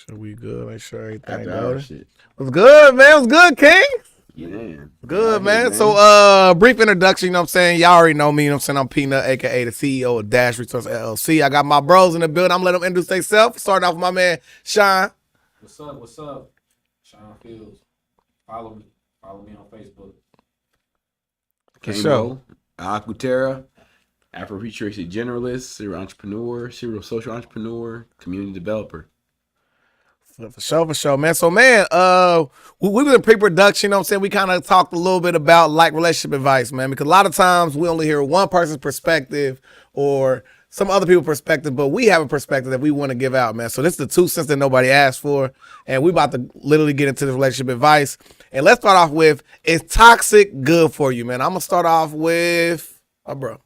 Sure we good. Make sure everything After our good. shit. What's good, man? What's good, King? Man. Good, man. Man. So, brief introduction, you know what I'm saying? Y'all already know me, you know what I'm saying? I'm Peanut, a.k.a. the CEO of Dash Resource LLC. I got my bros in the building. I'm going to let them introduce themselves. Starting off with my man, Sean. What's up? What's up? Sean Fields. Follow me. Follow me on Facebook. KÉMO, Aquaterra, Afro-futuristic generalist, serial entrepreneur, serial social entrepreneur, community developer. For sure, man. So, man, we was in pre-production, you know what I'm saying? We kind of talked a little bit about like relationship advice, man, because a lot of times we only hear one person's perspective or some other people's perspective, but we have a perspective that we want to give out, man. So this is the 2 cents that nobody asked for, and we about to literally get into this relationship advice. And let's start off with, is toxic good for you, man? I'm going to start off with, bro.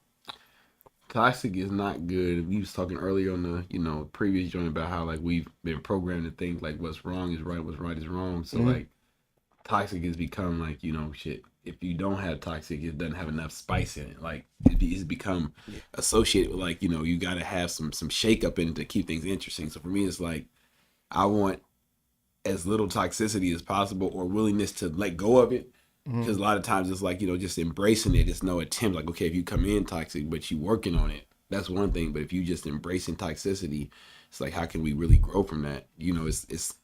Toxic is not good. We was talking earlier on the, previous joint about how like we've been programmed to think like what's wrong is right, what's right is wrong. So like toxic has become like, shit. If you don't have toxic, it doesn't have enough spice in it. Like it's become associated with like, you gotta have some shake up in it to keep things interesting. So for me it's like I want as little toxicity as possible or willingness to let go of it. Because a lot of times it's like, just embracing it. It's no attempt. Like, okay, if you come in toxic, but you working on it, that's one thing. But if you just embracing toxicity, it's like, how can we really grow from that? It's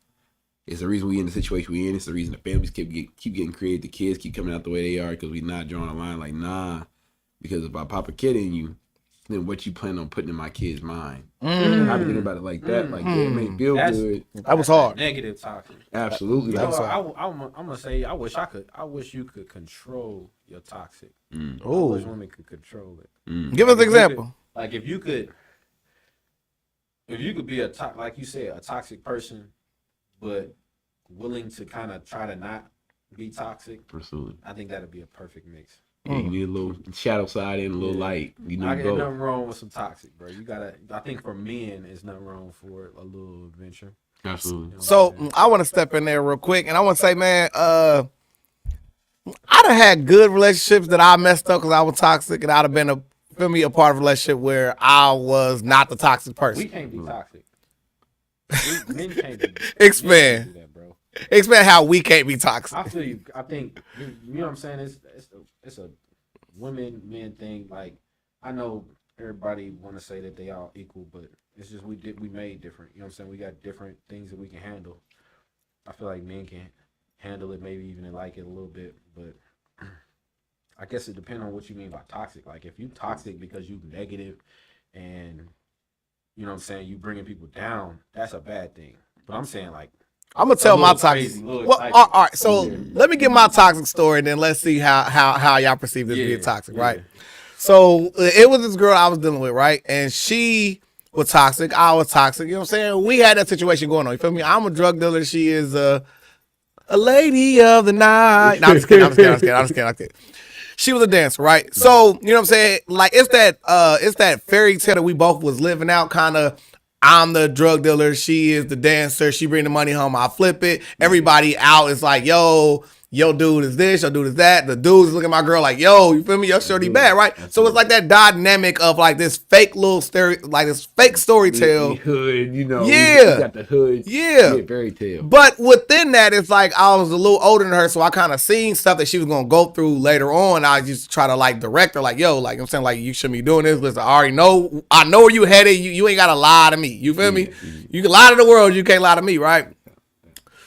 the reason we in the situation we in. It's the reason the families keep getting created. The kids keep coming out the way they are because we not drawing a line like, nah. Because if I pop a kid in you, then what you plan on putting in my kid's mind? I've been thinking about it like that. Like, it may feel good. That was hard. Negative toxic. Absolutely. I'm gonna say I wish you could control your toxic. I wish women could control it. Give us an example. If you could be like you said, a toxic person, but willing to kind of try to not be toxic. Absolutely. I think that'd be a perfect mix. Yeah, you need a little shadow side and a little light. You need There's both. nothing wrong with some toxic, bro. I think for men, there's nothing wrong for a little adventure. Absolutely. So I want to step in there real quick, and I want to say, man, I done had good relationships that I messed up because I was toxic, and I'd have been a part of a relationship where I was not the toxic person. We can't be toxic. Men can't be. Expand. Men can't do that, bro. Explain how we can't be toxic. I feel you. I think you know what I'm saying. It's a women men thing. Like I know everybody want to say that they all equal, but it's just we made different. You know what I'm saying. We got different things that we can handle. I feel like men can handle it, maybe even like it a little bit, but I guess it depends on what you mean by toxic. Like if you toxic because you negative and you know what I'm saying, you bringing people down, that's a bad thing. But I'm saying like. I'm gonna tell my toxic. Well, all right. So let me get my toxic story, and then let's see how y'all perceive this being toxic, right? So it was this girl I was dealing with, right? And she was toxic. I was toxic. You know what I'm saying? We had that situation going on. You feel me? I'm a drug dealer. She is a lady of the night. No, I'm just kidding. She was a dancer, right? So you know what I'm saying? Like it's that fairy tale that we both was living out, kind of. I'm the drug dealer. She is the dancer. She bring the money home. I flip it. Everybody out is like, yo, dude is this. Your dude is that. The dudes look at my girl like, yo, you feel me? Your shorty bad, right? So it's like that dynamic of like this fake little this fake story tale. Hood, Yeah. You got the hood. Yeah. Fairy tale. But within that, it's like I was a little older than her, so I kind of seen stuff that she was gonna go through later on. I just try to like direct her, like, yo, like I'm saying, like you shouldn't be doing this. Listen, I know where you headed. You ain't gotta lie to me. You feel me? You can lie to the world, you can't lie to me, right?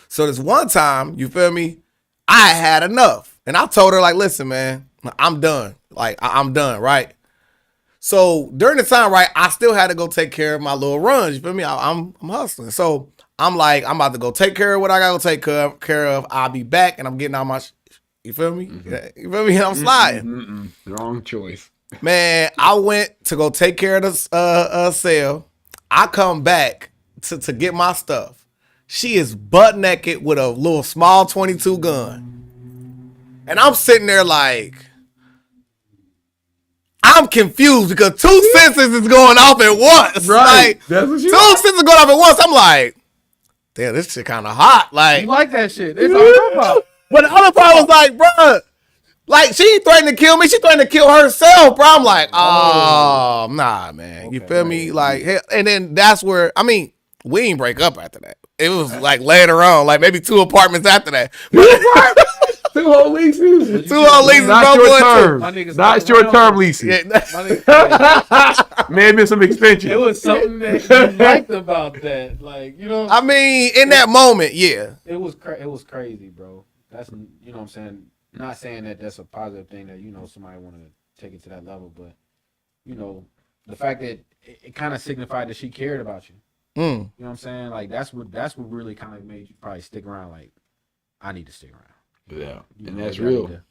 So this one time, you feel me? I had enough, and I told her like, listen, man, I'm done. Like I'm done, right? So during the time, right, I still had to go take care of my little runs. You feel me? I'm hustling. So I'm like, I'm about to go take care of what I gotta go take care of. I'll be back, and I'm getting all my. You feel me? You feel me? I'm sliding. Wrong choice. Man, I went to go take care of the sale. I come back to get my stuff. She is butt naked with a little small 22 gun. And I'm sitting there like, I'm confused because 2 senses is going off at once. Right. Like, That's what you 2 senses going off at once. I'm like, damn, this shit kind of hot. Like, You like that shit? It's all I'm talking about. but the other part was like, bruh, like she threatened to kill me. She threatened to kill herself, bro. I'm like, oh, nah, man. You feel me? Like, hell, and then that's where, I mean, We didn't break up after that. It was like later on, like maybe 2 apartments after that. 2 whole leases. 2 whole leases, Not bro. short term. My niggas Not stuck short term around. leases. Yeah. My nigga, May have been some extensions. it was something that you liked about that, like, you know. I mean, in that moment, yeah. It was crazy, bro. That's, you know what I'm saying. Not saying that that's a positive thing that, you know, somebody want to take it to that level, but, you know, the fact that it kind of signified that she cared about you. You know what I'm saying? Like that's what really kind of made you probably stick around. Like, I need to stick around. Yeah, You and know, that's maybe I real. need to-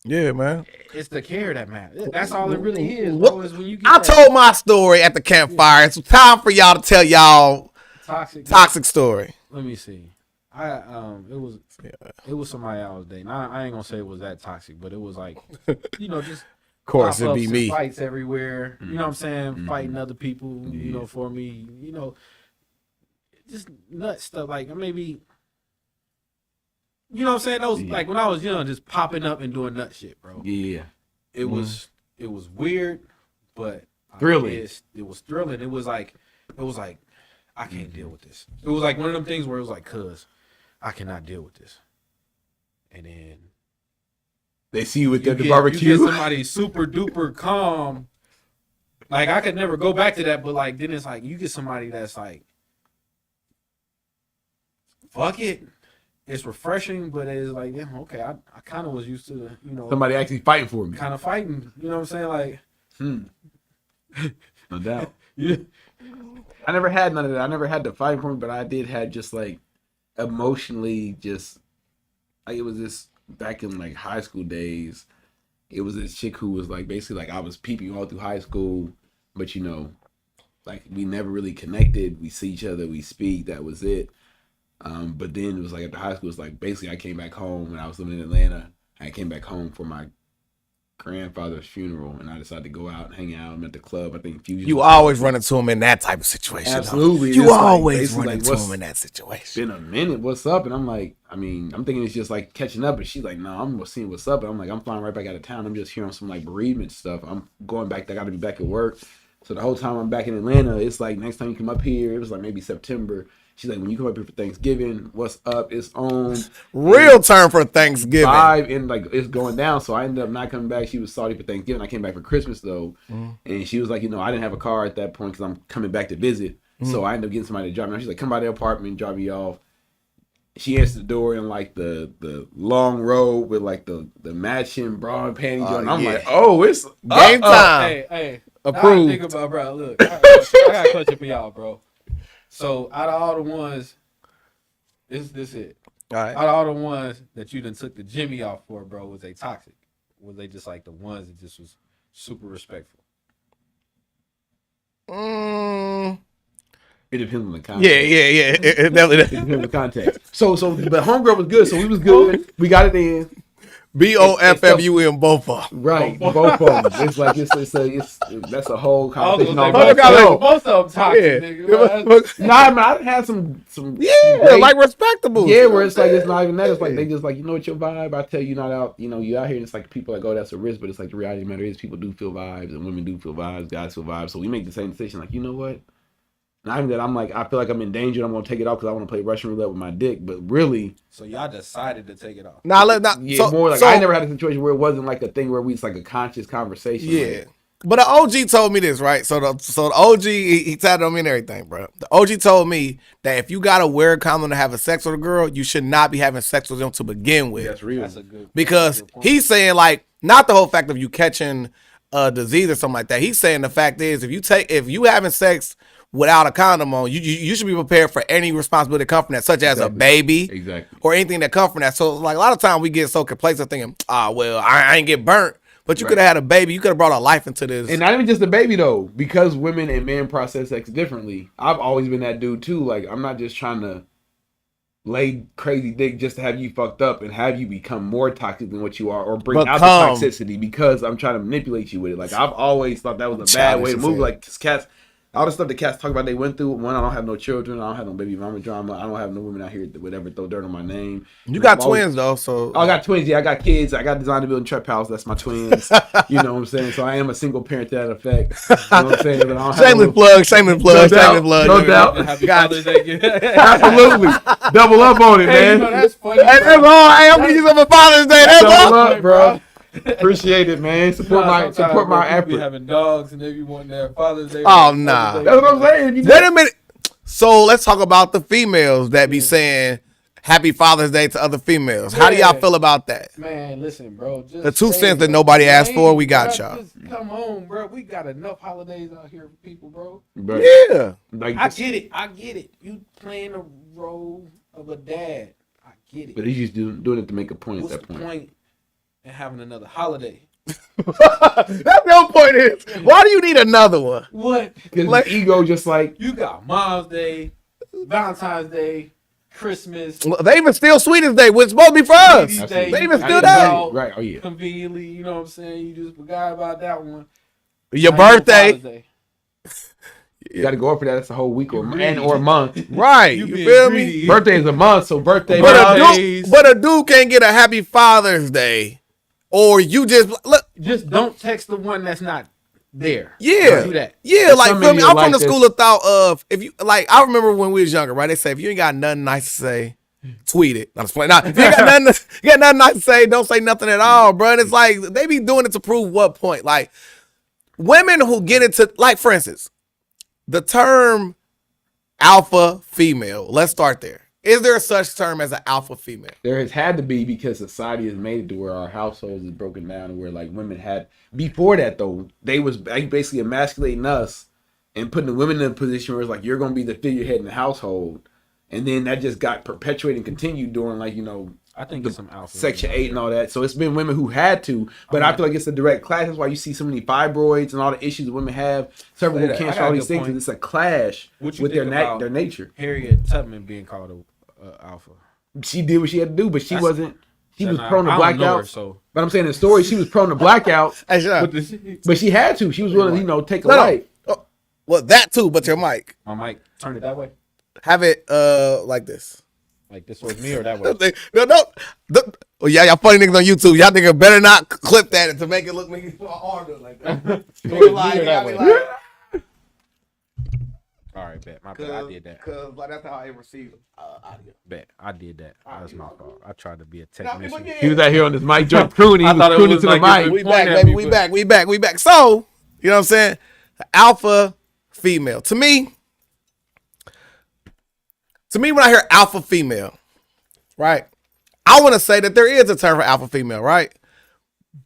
Yeah, man. It's the care that matters. That's all it really is, bro. Is when you get I that told my story at the campfire. It's time for y'all to tell y'all toxic story. Let me see. It was somebody I was dating. I ain't gonna say it was that toxic, but it was like, you know, just Of course, it'd pop-ups be and me. fights everywhere. You know what I'm saying? Fighting other people, you know, for me. You know, just nut stuff. Like maybe, you know what I'm saying? Those like when I was young, just popping up and doing nut shit, bro. Yeah. It was weird, but Thrilling. It was thrilling. It was like I can't deal with this. It was like one of them things where it was like, cuz I cannot deal with this. And then They see you with the you barbecue. get somebody super duper calm. Like I could never go back to that, but like then it's like you get somebody that's like, fuck it. It's refreshing, but it's like, yeah, okay, I kind of was used to, you know, Somebody actually fighting for me. kind of fighting. You know what I'm saying? Like, No doubt. yeah. I never had none of that. I never had the fighting for me, but I did have just like emotionally just like it was this back in like high school days. It was this chick who was like basically like I was peeping all through high school, but you know, like we never really connected. We see each other, we speak, that was it. But then it was like at the high school, it's like basically I came back home when I was living in Atlanta. I came back home for my grandfather's funeral, and I decided to go out and hang out. I'm at the club. I think Fusion. You always run into him in that type of situation. Absolutely. You It's like, always basically, run like, into him in that situation. Been a minute. What's up? And I'm like, I mean, I'm thinking it's just like catching up. And she's like, no, I'm seeing what's up. And I'm like, I'm flying right back out of town. I'm just here on some like bereavement stuff. I'm going back. I got to be back at work. So the whole time I'm back in Atlanta, it's like next time you come up here, it was like maybe September. She's like, when you come up here for Thanksgiving, what's up? It's on. Real term for Thanksgiving. Vibe and like it's going down. So I ended up not coming back. She was salty for Thanksgiving. I came back for Christmas though, and she was like, you know, I didn't have a car at that point because I'm coming back to visit. So I ended up getting somebody to drive me. She's like, come by the apartment, drop me off. She answered the door in like the long robe with like the matching bra and panties on. I'm like, oh, it's Game time. Hey, Approved. Think about, bro. Look, I got a question for y'all, bro. So out of all the ones, this it. All right. Out of all the ones that you done took the Jimmy off for, bro, was they toxic? Was they just like the ones that just was super respectful? It depends on the context. Yeah. It definitely It depends on the context. So but homegirl was good. So we was good. We got it in. BOFFUM both of them. Right, both of them. It's like that's a whole conversation. Most of them toxic, nigga. Nah, man, I had some Yeah, great- like respectable. Yeah, where it's like it's not even that. It's like they just like, you know what, your vibe. I tell you, not out. You know, you out here, and it's like people like, oh, that's a risk, but it's like the reality of the matter is people do feel vibes, and women do feel vibes, guys feel vibes. So we make the same decision. Like, you know what? Not even that I'm like, I feel like I'm in danger and I'm gonna take it off because I want to play Russian roulette with my dick. But really, So y'all decided to take it off. more like I never had a situation where it wasn't like a thing where it's like a conscious conversation. Yeah. Like, But the OG told me this, right? So the OG, he tatted on me and everything, bro. The OG told me that if you gotta wear a condom to have a sex with a girl, you should not be having sex with them to begin with. that's real. That's a good. Because point. he's saying like not the whole fact of you catching a disease or something like that. He's saying the fact is if you having sex without a condom on, you should be prepared for any responsibility that come from that, such as a baby or anything that come from that. So like a lot of times we get so complacent thinking, well, I ain't get burnt. But you could have had a baby. You could have brought a life into this. And not even just a baby though, because women and men process sex differently. I've always been that dude too. Like I'm not just trying to lay crazy dick just to have you fucked up and have you become more toxic than what you are, or bring out the toxicity because I'm trying to manipulate you with it. Like I've always thought that was a bad way to move. Like cats, all the stuff the cats talk about they went through. One, I don't have no children. I don't have no baby mama drama. I don't have no women out here that would ever throw dirt on my name. You got twins though, so I got twins. Yeah, I got kids. I got Design to Build and Trap House. That's my twins. You know what I'm saying? So I am a single parent to that effect. You know what I'm saying? But I don't shameless plug, shameless plug, shameless plug. No doubt. Happy Father's Day. Absolutely. Double up on it, man. You know, that's funny. Hey, that's all. Hey, I'm gonna use it for Father's Day. That's Double all. up, bro. Appreciate it, man. Support my effort. Be having dogs and they be wanting their Father's Day. Oh, nah. That's what I'm saying. Wait a minute. So let's talk about the females that be saying Happy Father's Day to other females. How do y'all feel about that? Man, listen, bro. Just The 2 cents that nobody asked for, we got bro, y'all. Just come on, bro. We got enough holidays out here for people, bro. But, Yeah. like, I get it. You playing the role of a dad. I get it. but he's just doing it to make a point What's at that the point. point in having another holiday? That's your point is, why do you need another one? What? Because Like- his ego just like, You got Mom's Day, Valentine's Day, Christmas. They even steal Sweetest Day, which is supposed to be for us. Sweetest Absolutely. Day. They even You steal forgot that. about Right, oh yeah. Conveniently, you know what I'm saying? You just forgot about that one. Your Now you on birthday. Father's Day. You got to go up for that. That's a whole week or greedy. or a month. Right. You being feel me? greedy. Birthday is a month, so birthday. Birthday. But a dude can't get a Happy Father's Day. Or you just look. Just don't text the one that's not there. Yeah. Don't do that. Yeah, There's like some feel in me. your I'm from life the that's- school of thought of if you like. I remember when we was younger, right? They say if you ain't got nothing nice to say, tweet it. I'm just playing. Nah, if you ain't got nothing, you got nothing nice to say, don't say nothing at all, bro. And it's like they be doing it to prove what point. Like women who get into, like for instance, the term alpha female. Let's start there. Is there such term as an alpha female? There has had to be because society has made it to where our households is broken down and where like women had before that though they was basically emasculating us and putting the women in a position where it's like you're gonna be the figurehead in the household, and then that just got perpetuated and continued during like I think it's some alpha. Section 8 and all that. So it's been women who had to, but I feel like it's a direct clash. That's why you see so many fibroids and all the issues women have, cervical Say that. cancer, I got all a these good things. point. It's a clash What you with their think about- their nature. Harriet Tubman being called a alpha. She did what she had to do, but she wasn't. She was Nah, prone to I don't know her, blackout. so But I'm saying in the story, she was prone to blackout, Hey, shut up. but she had to. She was willing to, take a No, no. light. Oh, well, that too, but your mic. my mic turn it that way. Have it like this. Like this was me or that way. No. Well, yeah, y'all funny niggas on YouTube. Y'all niggas better not clip that to make it look like my arm doing like that. Like, that way. All right, bet. My bad. I did that. Cause like that's how I receive audio. Bet. I did that. That's my fault. I tried to be a technician. He was out here on this mic joint crooning. He I was thought it crooning was to the like mic. We Point back, at baby. me, We but- back. We back. We back. So, you know what I'm saying? Alpha female. To me, when I hear alpha female, right? I want to say that there is a term for alpha female, right?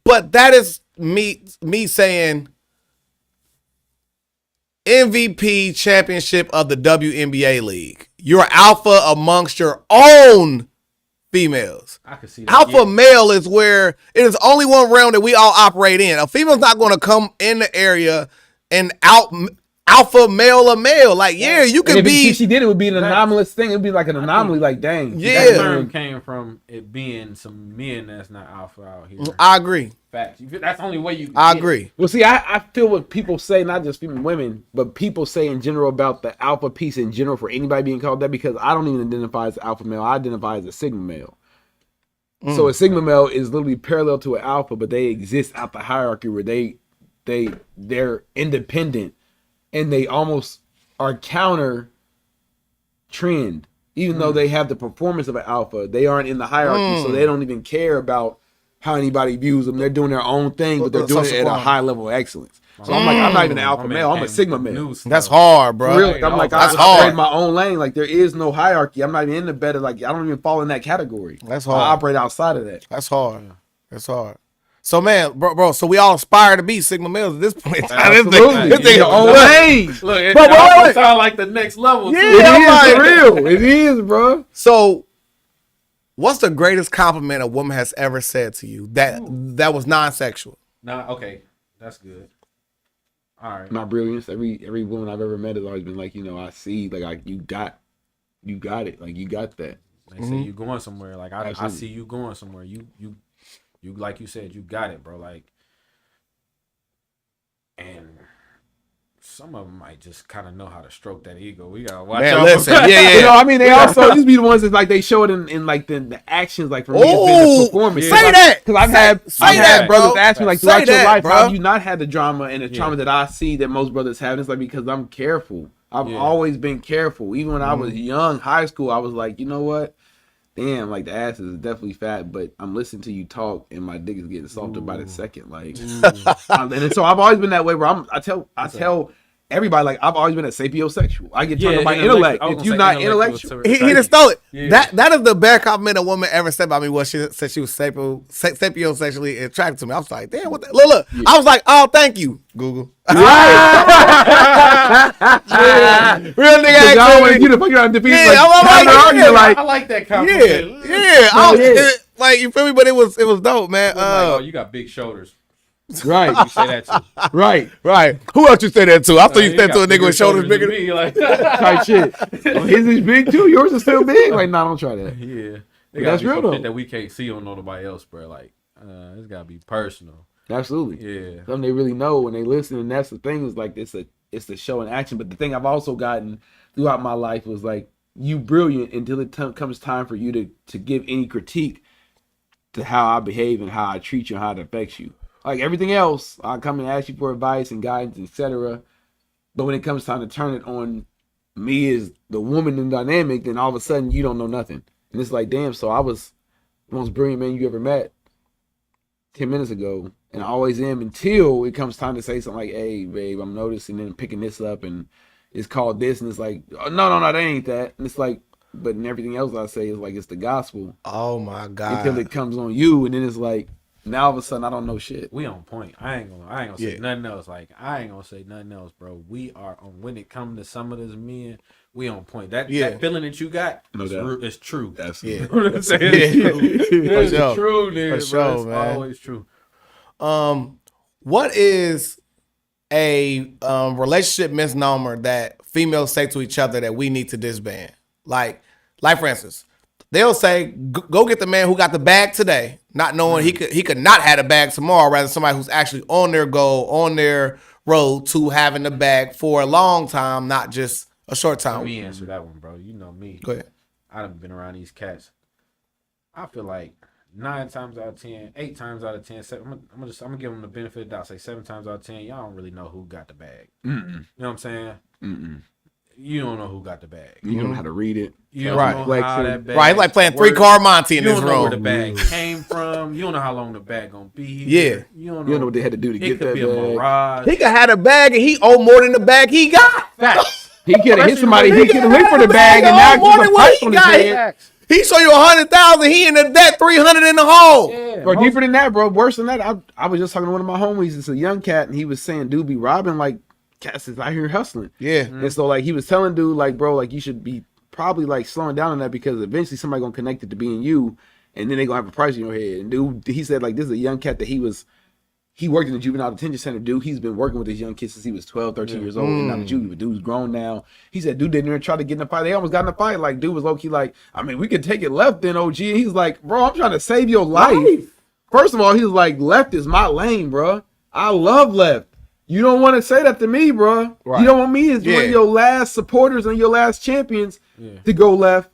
But that is me saying MVP championship of the WNBA league. You're alpha amongst your own females. I could see that. Alpha yeah. male is where it is only one realm that we all operate in. A female's not going to come in the area and alpha male or male. Like, yeah, you And can if be. she did it would be an anomalous thing. It would be like an anomaly. Like, dang. Yeah. That term came from it being some men that's not alpha out here. I agree. Facts. That's the only way you can I get it. agree. Well, see, I feel what people say, not just female women, but people say in general about the alpha piece in general for anybody being called that, because I don't even identify as alpha male. I identify as a sigma male. So a sigma male is literally parallel to an alpha, but they exist out the hierarchy where they're independent and they almost are counter trend. Even though they have the performance of an alpha, they aren't in the hierarchy, so they don't even care about how anybody views them. They're doing their own thing, but they're doing it at a high level of excellence. So I'm like, I'm not even an alpha male. I'm a sigma male. That's hard, bro. Really, I'm like, That's I hard. operate my own lane. Like, there is no hierarchy. I'm not even in the better. Like, I don't even fall in that category. That's I hard. operate outside of that. That's hard. That's hard. So, man, bro, so we all aspire to be sigma males at this point in time. Absolutely. This thing, Your own lane. Look, it Bro, almost wait. sound like the next level. Yeah. Too. It I'm is like- for real. It is, bro. So, what's the greatest compliment a woman has ever said to you that was non-sexual? Nah, okay, that's good. All right. My brilliance. Every woman I've ever met has always been like, I see, like, you got it. Like, you got that. They say you going somewhere. Like I Absolutely. see you going somewhere. You like you said, you got it, bro. Like, and some of them might just kind of know how to stroke that ego. We gotta watch Man, out. listen, yeah. You know, I mean, they also these be the ones that like they show it in like the actions, like for me, it's been the performance. Say that, because I've had brothers ask me like throughout your life, how have you not had the drama and the trauma that I see that most brothers have? And it's like because I'm careful. I've always been careful. Even when I was young, high school, I was like, you know what? Damn, like the ass is definitely fat, but I'm listening to you talk and my dick is getting softer by the second. Like, and so I've always been that way where I tell everybody, like, I've always been a sapiosexual. I get turned on by intellect. If you're not intellectual, he just stole it. Yeah. That is the best compliment a woman ever said about me. Was she said she was sapiosexually attracted to me. I was like, damn, what the look. Yeah. I was like, oh, thank you, Google. Right. Real nigga. I don't want you to fuck around defeat. Yeah, I like that compliment. Yeah. Like, you feel me? But it was dope, man. Oh, you got big shoulders. Right. You say that to. Right. Who else you say that to? I thought you said to a nigga with shoulders bigger than me. Like type shit. Oh, his is big too. Yours is still big. Like, nah, don't try that. Yeah. That's real though. Shit that we can't see on nobody else, bro. Like, it's gotta be personal. Absolutely. Yeah. Something they really know when they listen, and that's the thing is like it's the show in action. But the thing I've also gotten throughout my life was like you brilliant until it comes time for you to give any critique to how I behave and how I treat you and how it affects you. Like everything else, I come and ask you for advice and guidance, etc. But when it comes time to turn it on me as the woman in the dynamic, then all of a sudden you don't know nothing. And it's like, damn, so I was the most brilliant man you ever met 10 minutes ago. And I always am until it comes time to say something like, hey, babe, I'm noticing and picking this up and it's called this. And it's like, oh, no, that ain't that. And it's like, but in everything else I say is like, it's the gospel. Oh my God. Until it comes on you. And then it's like, now all of a sudden I don't know shit. We on point. I ain't gonna say nothing else. Like I ain't gonna say nothing else, bro. We are on when it comes to some of this men, we on point. That feeling that you got is true. That's you know what I'm saying? It's true, nigga, for sure, it's man. always true. What is a relationship misnomer that females say to each other that we need to disband? Like for instance, they'll say, "Go get the man who got the bag today," not knowing he could not have a bag tomorrow. Rather, somebody who's actually on their goal, on their road to having the bag for a long time, not just a short time. Let me answer that one, bro. You know me. Go ahead. I done been around these cats. I feel like 9 times out of 10, 8 times out of 10, I'm gonna give them the benefit of the doubt. Say 7 times out of 10, y'all don't really know who got the bag. You know what I'm saying? You don't know who got the bag. You don't know how to read it. You don't know how that bag. Right, like playing 3-card Monty in this room. You don't know where the bag came from. You don't know how long the bag gonna be Yeah. here. You don't know what they had to do to get that bag. It could be a mirage. He could have a bag and he owe more than the bag he got. Facts. He could have hit somebody. He could have hit for the bag and now he's a price on his head. He show you 100,000. He in the debt 300 in the hole. Yeah, bro, deeper than that, bro. Worse than that. I was just talking to one of my homies. It's a young cat, and he was saying, dude, be robbing like cats is out here hustling. Yeah. And so like he was telling dude, like, bro, like you should be probably like slowing down on that because eventually somebody gonna connect it to being you, and then they gonna have a price in your head. And dude, he said like this is a young cat that he worked in the juvenile detention center, dude. He's been working with this young kid since he was 12, 13 years old. And now the juvie, but dude's grown now. He said, dude didn't even try to get in a fight. They almost got in a fight. Like, dude was low-key like, I mean, we could take it left then, OG. And he's like, bro, I'm trying to save your life. First of all, he's like, left is my lane, bro. I love left. You don't want to say that to me, bro. Right. You don't want me as one of your last supporters and your last champions to go left.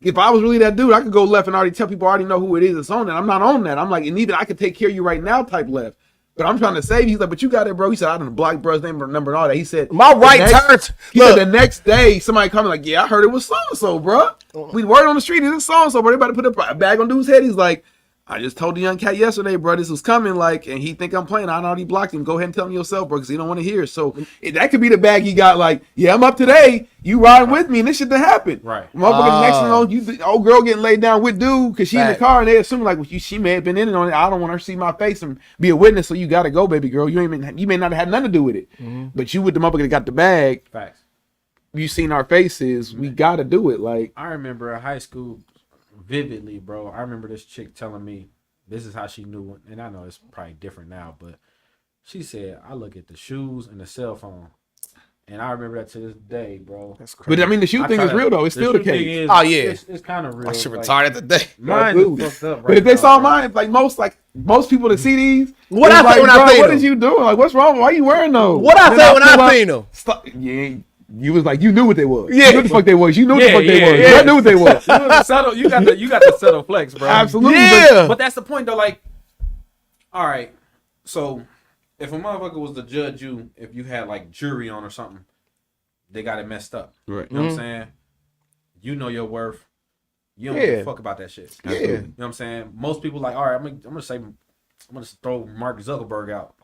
If I was really that dude, I could go left and already tell people I already know who it is that's on that. I'm not on that. I'm like, and even I could take care of you right now type left. But I'm trying to save you. He's like, but you got it, bro. He said, I didn't block bro's name or number and all that. He said, my right turns. He said the next day, somebody coming like, yeah, I heard it was so-and-so, bro. We word on the street, it's so-and-so, bro. They about to put a bag on dude's head. He's like, I just told the young cat yesterday, bro, this was coming, like, and he think I'm playing. I already blocked him. Go ahead and tell him yourself, bro, because he don't want to hear. So that could be the bag he got, like, yeah, I'm up today. You riding with me, and this shit to happen. Right. Motherfucker, next thing you know, the old girl getting laid down with dude because she in the car, and they assume, like, well, she may have been in it on it. I don't want her to see my face and be a witness, so you got to go, baby girl. You may not have had nothing to do with it. But you with the motherfucker that got the bag. Facts. You seen our faces. We got to do it. Like, I remember at high school vividly, bro. I remember this chick telling me, this is how she knew, and I know it's probably different now, but she said, I look at the shoes and the cell phone, And I remember that to this day, bro. That's crazy. But I mean, the shoe thing is real though. It's still the case. Oh yeah, it's kind of real. I should like, retarded today. Mine is fucked up. Right But if they now, saw bro. mine, like most people that see these, What it's I say like, when I bro, seen what them? is you doing? Like, what's wrong? Why are you wearing those? What I Then say when pull I up, seen them? You was like, you knew what they was. Yeah. You knew what the fuck they was. You knew what the fuck they was. yeah. You knew what they was. You got the subtle flex, bro. Absolutely. Yeah. But that's the point though. Like, all right, so if a motherfucker was to judge you if you had like jewelry on or something, they got it messed up. Right. You know what I'm saying? You know your worth. You don't Yeah. give a fuck about that shit. Yeah. You know what I'm saying? Most people like, all right, I'm gonna throw Mark Zuckerberg out.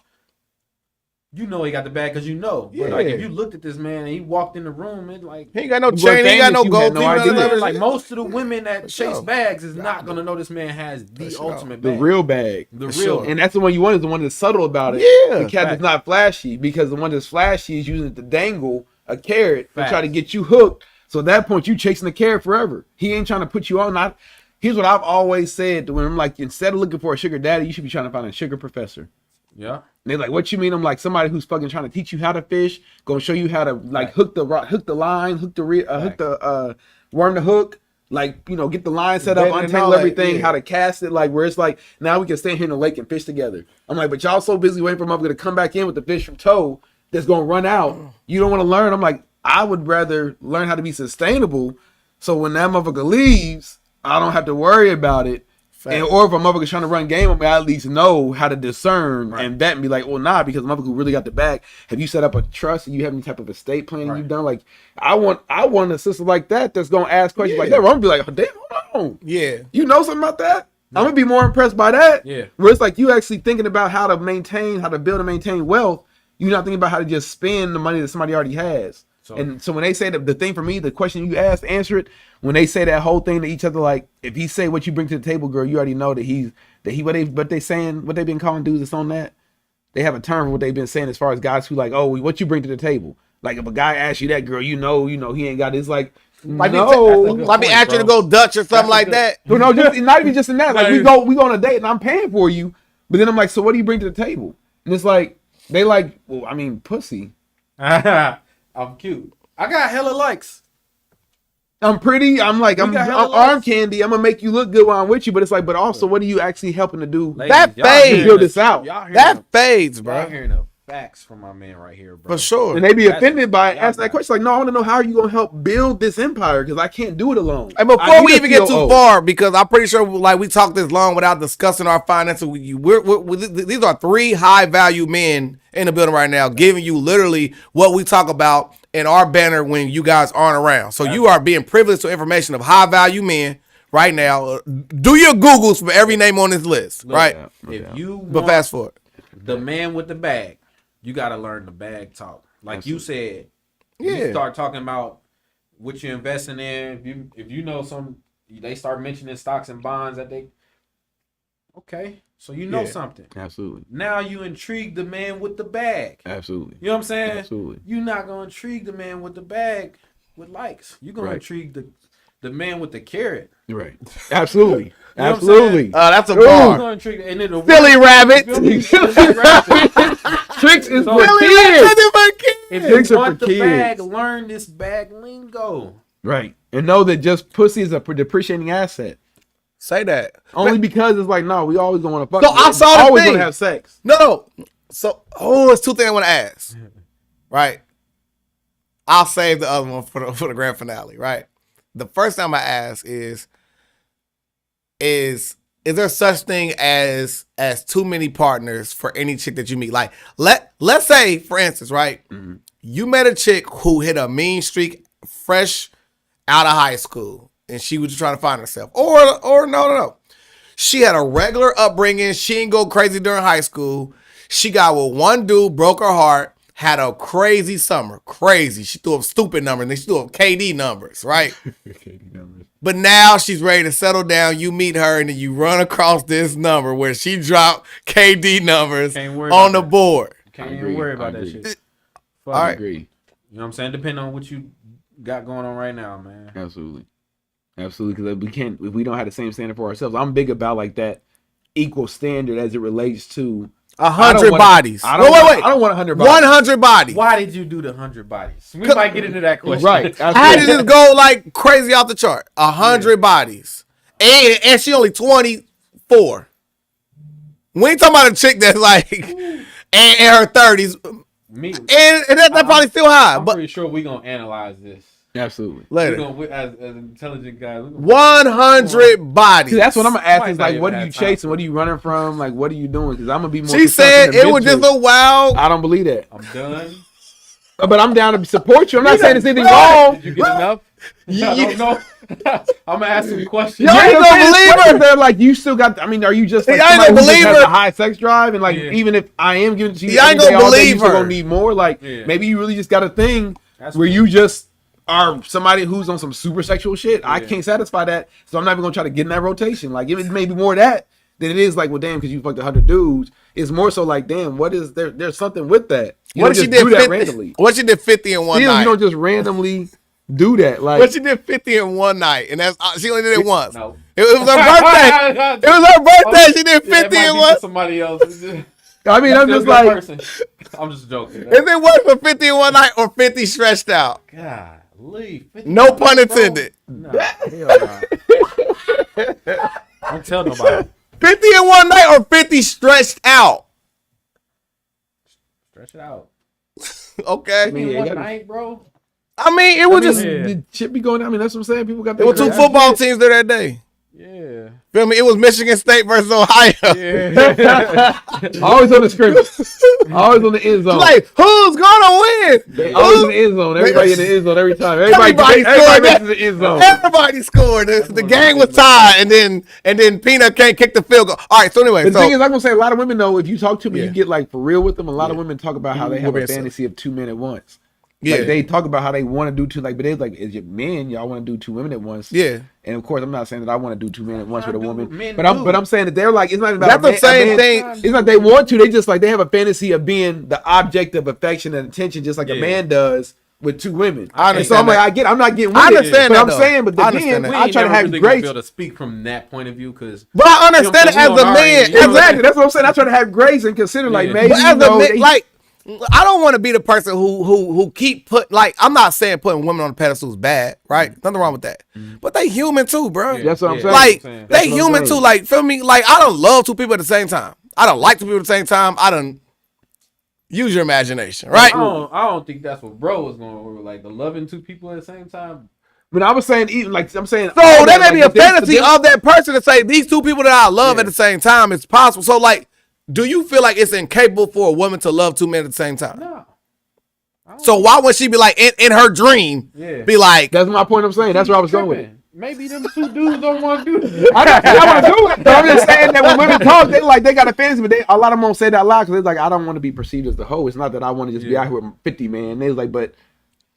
You know he got the bag because you know. But like Yeah. if you looked at this man and he walked in the room, it like He ain't got no You chain. were He ain't got no famous, you gold. had no teeth, none of idea. that. like most of the women that chase sure. bags is not gonna know this man has the sure. ultimate The bag. real bag. The For real. sure. And that's the one you want is the one that's subtle about it. Yeah. The cat Facts. that's not flashy because the one that's flashy is using it to dangle a carrot to try Facts. to get you hooked. So at that point, you chasing the carrot forever. He ain't trying to put you on. Here's what I've always said when I'm like, instead of looking for a sugar daddy, you should be trying to find a sugar professor. Yeah. And they're like, what you mean? I'm like, somebody who's fucking trying to teach you how to fish, gonna show you how to like hook the line, hook the worm the hook, like, you know, get the line set up, Bend and untangle all that, everything, yeah. how to cast it, like where it's like now we can stand here in the lake and fish together. I'm like, but y'all so busy waiting for a motherfucker to come back in with the fish from tow that's gonna run out. You don't want to learn. I'm like, I would rather learn how to be sustainable, so when that motherfucker leaves, I don't have to worry about it. And, or if a motherfucker's trying to run game on me, I at least know how to discern and vet and be like, well, nah, because the motherfucker really got the bag. Have you set up a trust and you have any type of estate planning you've done? Like, I want a sister like that that's gonna ask questions like that. Where I'm gonna be like, oh, damn, hold on. Yeah. You know something about that? I'm gonna be more impressed by that. Yeah. Where it's like you actually thinking about how to build and maintain wealth. You're not thinking about how to just spend the money that somebody already has. And so when they say the thing for me, the question you asked, answer it. When they say that whole thing to each other, like if he say what you bring to the table, girl, you already know that what they've been calling dudes that's on that. They have a term for what they've been saying as far as guys who like, oh, what you bring to the table. Like if a guy asks you that, girl, you know he ain't got it. It's like Might no, be asking you to go Dutch or something like that. no, just not even just in that. Like we go on a date and I'm paying for you, but then I'm like, so what do you bring to the table? And it's like they like, well, I mean, pussy. I'm cute. I got hella likes. I'm pretty. I'm like, I'm hella arm likes. candy. I'm gonna make you look good while I'm with you. But it's like, but also, what are you actually helping to do? Ladies, That y'all fades. hearing Build the- this out. Y'all hearing That the- fades, y'all bro. hearing the facts from my man right here, bro. For sure. And they be That's- offended by y'all asking that got it. question. Like, no, I want to know how are you gonna help build this empire because I can't do it alone. And I before need we a even get too COO. far, because I'm pretty sure like we talked this long without discussing our finances with you. These are three high value men in the building right now, giving you literally what we talk about in our banner when you guys aren't around. So you are being privileged to information of high value men right now. Do your Googles for every name on this list, right? If you But want fast forward. the man with the bag, you got to learn the bag talk. Like you said, Yeah. you start talking about what you're investing in. If you know they start mentioning stocks and bonds that they. Okay, so you know something. Absolutely, Now you intrigue the man with the bag. absolutely. You know what I'm saying? Absolutely. You're not gonna intrigue the man with the bag with likes. You're gonna Right. intrigue the man with the carrot. Right. Absolutely. You know what I'm Absolutely. That's a You're bar. gonna intrigue, and then the Silly rabbit. You feel me? Silly rabbit. Tricks is So- for Silly kids. If Tricks you are want for the kids. bag, learn this bag lingo. Right. And know that just pussy is a depreciating asset. Say that. Only because it's like, no, we always gonna want to fuck. So I saw the always thing. gonna have sex. No. So, it's two things I want to ask. Right? I'll save the other one for the grand finale, right? The first time I ask is there such thing as too many partners for any chick that you meet? Like, let's say, for instance, right? You met a chick who hit a mean streak fresh out of high school, and she was just trying to find herself. Or no. She had a regular upbringing. She didn't go crazy during high school. She got with one dude, broke her heart, had a crazy summer. Crazy. She threw up stupid numbers. Then she threw up KD numbers, right? But now she's ready to settle down. You meet her, and then you run across this number where she dropped KD numbers Can't worry on about the board. Can't I even agree. worry I about that agree. shit. All Fuck right. I agree. You know what I'm saying? Depending on what you got going on right now, man. Absolutely. Absolutely. Because if we don't have the same standard for ourselves. I'm big about like that equal standard as it relates to 100 bodies. I Wait. don't want 100 bodies. 100 bodies. Why did you do the 100 bodies? We might get into that question. Right. I had to just go like crazy off the chart. 100 bodies. And she only 24. We ain't talking about a chick that's like in her 30s. Me. And that's probably still high. I'm but pretty sure we're going to analyze this. Absolutely. Later. As intelligent guys. 100 bodies. See, that's what I'm gonna ask. Is Might like, not what are even you have time chasing? What are you running from? Like, what are you doing? Because I'm gonna be more. She said it was just a wild. I don't believe that. I'm done. But I'm down to support you. I'm not saying there's anything wrong. Did you get enough? I don't know. I'm gonna ask some questions. Y'all ain't gonna believe her. They're like, you still got. I mean, are you just like Y'all ain't somebody gonna who just believe has her. a high sex drive? And like, even if I am giving to you, Y'all ain't every day, gonna all day, believe you still her. gonna need more. Like, maybe you really just got a thing where cool. you just are somebody who's on some super sexual shit. I can't satisfy that, so I'm not even gonna try to get in that rotation. Like, if it may be more of that than it is like, well, damn, because you fucked 100 dudes. It's more so like, damn, what is there? There's something with that. You What don't if she just did do that 50? randomly? What she did 50 in one Still, night? you don't just randomly do that. Like, What she did 50 in one night, and that's she only did it once. No. It was her birthday. It was her birthday. She did 50 in in one. Somebody else. I mean, I'm just like, I'm just joking. Is it worse for 50 in one night or 50 stretched out? God, leave. No pun intended. Nah, hell nah. Don't tell nobody. 50 in one night or 50 stretched out? Stretch it out. Okay. mean, In one gotta- night, bro. I mean, it was just the shit be going. I mean, that's what I'm saying. People got. there were two crazy football shit. teams there that day. Yeah. Feel me? It was Michigan State versus Ohio. Yeah. Always on the scrimmage. Always on the end zone. Like, who's gonna win? They always in the end zone. Everybody in the end zone every time. Everybody scored makes it to the end zone. Everybody scored. The game was tied, and then Peanut can't kick the field goal. All right. So anyway, The thing is, I'm gonna say a lot of women know if you talk to them, Yeah. you get like for real with them. A lot of women talk about how they have a Women say- fantasy of 2 men at once. Yeah. Like they talk about how they want to do two, like, but they're like, is it men? Y'all want to do 2 women at once? Yeah. And of course, I'm not saying that I want to do 2 men at once with a woman, men but do. I'm saying that they're like, it's not even about That's the same thing. It's not they want to. They just like they have a fantasy of being the object of affection and attention, just like a man does with 2 women. I And so I'm understand like, I'm not getting. With I it, understand but that, I'm though. saying, but I again, understand that. I try to have really grace. Be able to speak from that point of view because. But I understand it as a man. Exactly, that's what I'm saying. I try to have grace and consider like maybe But as you know, a man, like, I don't want to be the person who keep put like I'm not saying putting women on the pedestal is bad, right? Nothing wrong with that. But they human too, bro. That's what I'm saying. Like That's they what I'm human saying. too. Like feel me? Like I don't love 2 people at the same time. I don't like 2 people at the same time. I don't use your imagination, right? I don't think that's what bro was going over. Like the loving 2 people at the same time. But I was saying, even like I'm saying, So that may be a fantasy of that person to say these 2 people that I love at the same time. It's possible. So like, do you feel like it's incapable for a woman to love 2 men at the same time? No. So why would she be like in her dream? Yeah. Be like, That's my point. I'm saying that's where I was going with it. Maybe them 2 dudes don't want to do that. I want to do it. But I'm just saying that when women talk, they got a fantasy, but a lot of them won't say that loud because they're like, I don't want to be perceived as the hoe. It's not that I want to just be out here with 50 man. They was like, but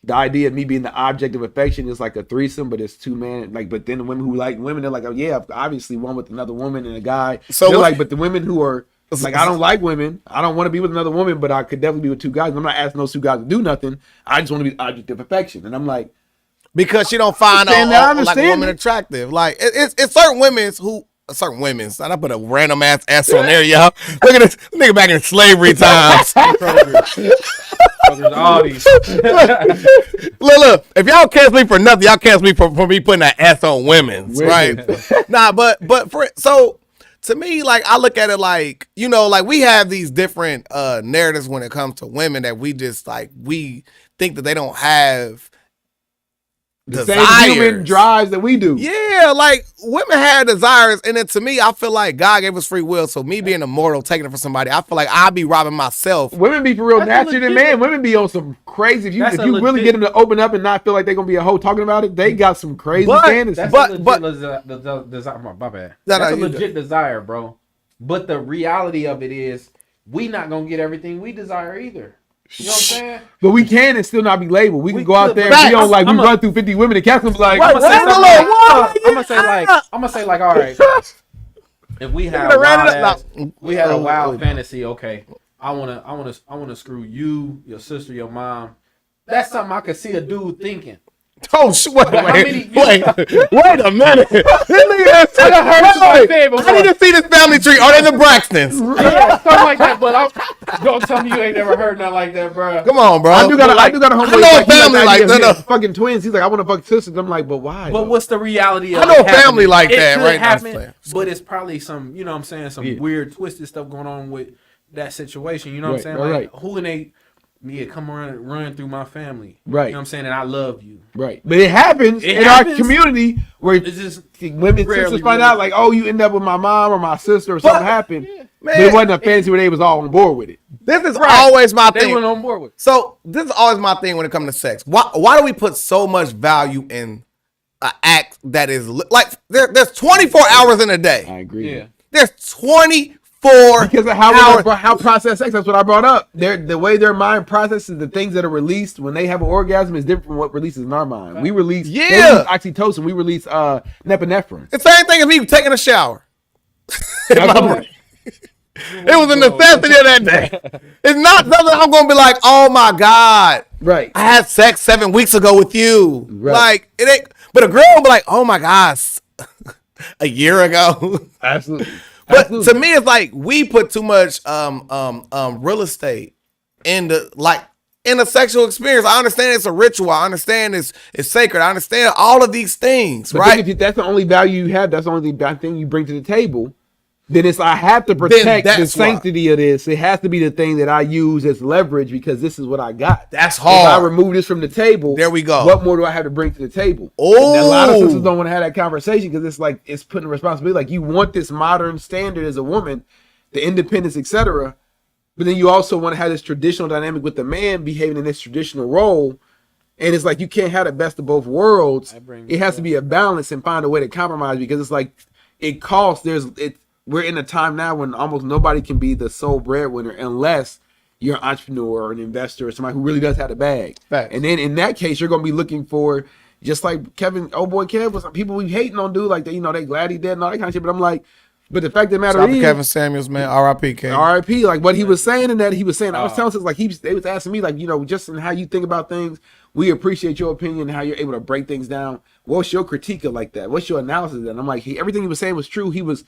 the idea of me being the object of affection is like a threesome, but it's 2 men. Like, but then the women who like women, they're like, oh yeah, obviously one with another woman and a guy. So they're what- like, but the women who are like, I don't like women. I don't want to be with another woman, but I could definitely be with 2 guys. I'm not asking those 2 guys to do nothing. I just want to be the object of affection. And I'm like, because she don't find Understand that, I like a understand woman it. attractive. Like it's certain women's. And I put a random ass on there, y'all. Look at this nigga back in slavery times. All these. Look. If y'all can't sleep for nothing, y'all can't sleep for me putting that S on women's, right? Nah, but so to me, like I look at it like, you know, like we have these different narratives when it comes to women that we just like we think that they don't have the desires. same human drives that we do. Yeah, like women have desires, and then to me, I feel like God gave us free will. So me being immortal, taking it from somebody, I feel like I'll be robbing myself. Women be for real That's nasty than legit. men. Women be on some crazy. If That's you a really legit- get them to open up and not feel like they're gonna be a hoe talking about it, they got some crazy But- fantasies. That's But- a legit desire. My bad. No, That's a you legit desire, bro. But the reality of it is, we not gonna get everything we desire either. You know what I'm saying? But we can and still not be labeled. We can We go out could, there but and be on like we I'm a- run through 50 women and cats them like, Wait, I'm gonna say like, all right. If we have a wild fantasy, okay. I wanna screw you, your sister, your mom. That's something I could see a dude thinking. Oh, wait a minute. This nigga I done heard somebody say it before. I need to see this family tree. Are they the Braxtons? Yeah, something like that. But don't tell me you ain't never heard nothing like that, bro. Come on, bro. I do got a homeboy. I know a family like that. Fucking twins. He's like, I want to fuck sisters. I'm like, but why? But what's the reality of I know it a family happening? like It that, could right? happen, but it's probably some, you know what I'm saying, some weird twisted stuff going on with that situation. You know what I'm saying? Like, who and they come run through my family. Right. You know what I'm saying? And I love you. Right. But it happens our community where it's just women sisters find out like, oh, you end up with my mom or my sister or something happened. Yeah. Man, but it wasn't a fantasy where they was all on board with it. This is always my thing. They went on board with it. So this is always my thing when it comes to sex. Why do we put so much value in an act that is like there's 24 hours in a day? I agree. Yeah. There's 24 because of how process sex. That's what I brought up. The way their mind processes the things that are released when they have an orgasm is different from what releases in our mind. We release oxytocin. We release norepinephrine. The same thing as me taking a shower. It was a necessity of that day. It's not something I'm gonna be like, oh my God, right? I had sex 7 weeks ago with you. Right. Like it ain't. But a girl will be like, oh my gosh, a year ago. Absolutely. But to me, it's like we put too much real estate in a sexual experience. I understand it's a ritual. I understand it's sacred. I understand all of these things, but right? If that's the only value you have, that's the only thing you bring to the table. Then I have to protect the sanctity of this. It has to be the thing that I use as leverage because this is what I got. That's hard. If I remove this from the table, there we go. What more do I have to bring to the table? Oh, and a lot of sisters don't want to have that conversation because it's like it's putting a responsibility. Like you want this modern standard as a woman, the independence, etc. But then you also want to have this traditional dynamic with the man behaving in this traditional role. And it's like you can't have the best of both worlds. It has to be a balance and find a way to compromise because it's like it costs. We're in a time now when almost nobody can be the sole breadwinner unless you're an entrepreneur or an investor or somebody who really does have the bag. Facts. And then in that case, you're going to be looking for, just like Kev was some people we hating on, dude, like they glad he dead and all that kind of shit. But I'm like, but the fact of the matter is, Kevin Samuels, man, R.I.P. King. R.I.P. Like what he was saying in that, he was saying, I was telling us like they was asking me like, just in how you think about things, we appreciate your opinion and how you're able to break things down. What's your critique of like that? What's your analysis of that? And I'm like, everything he was saying was true. He was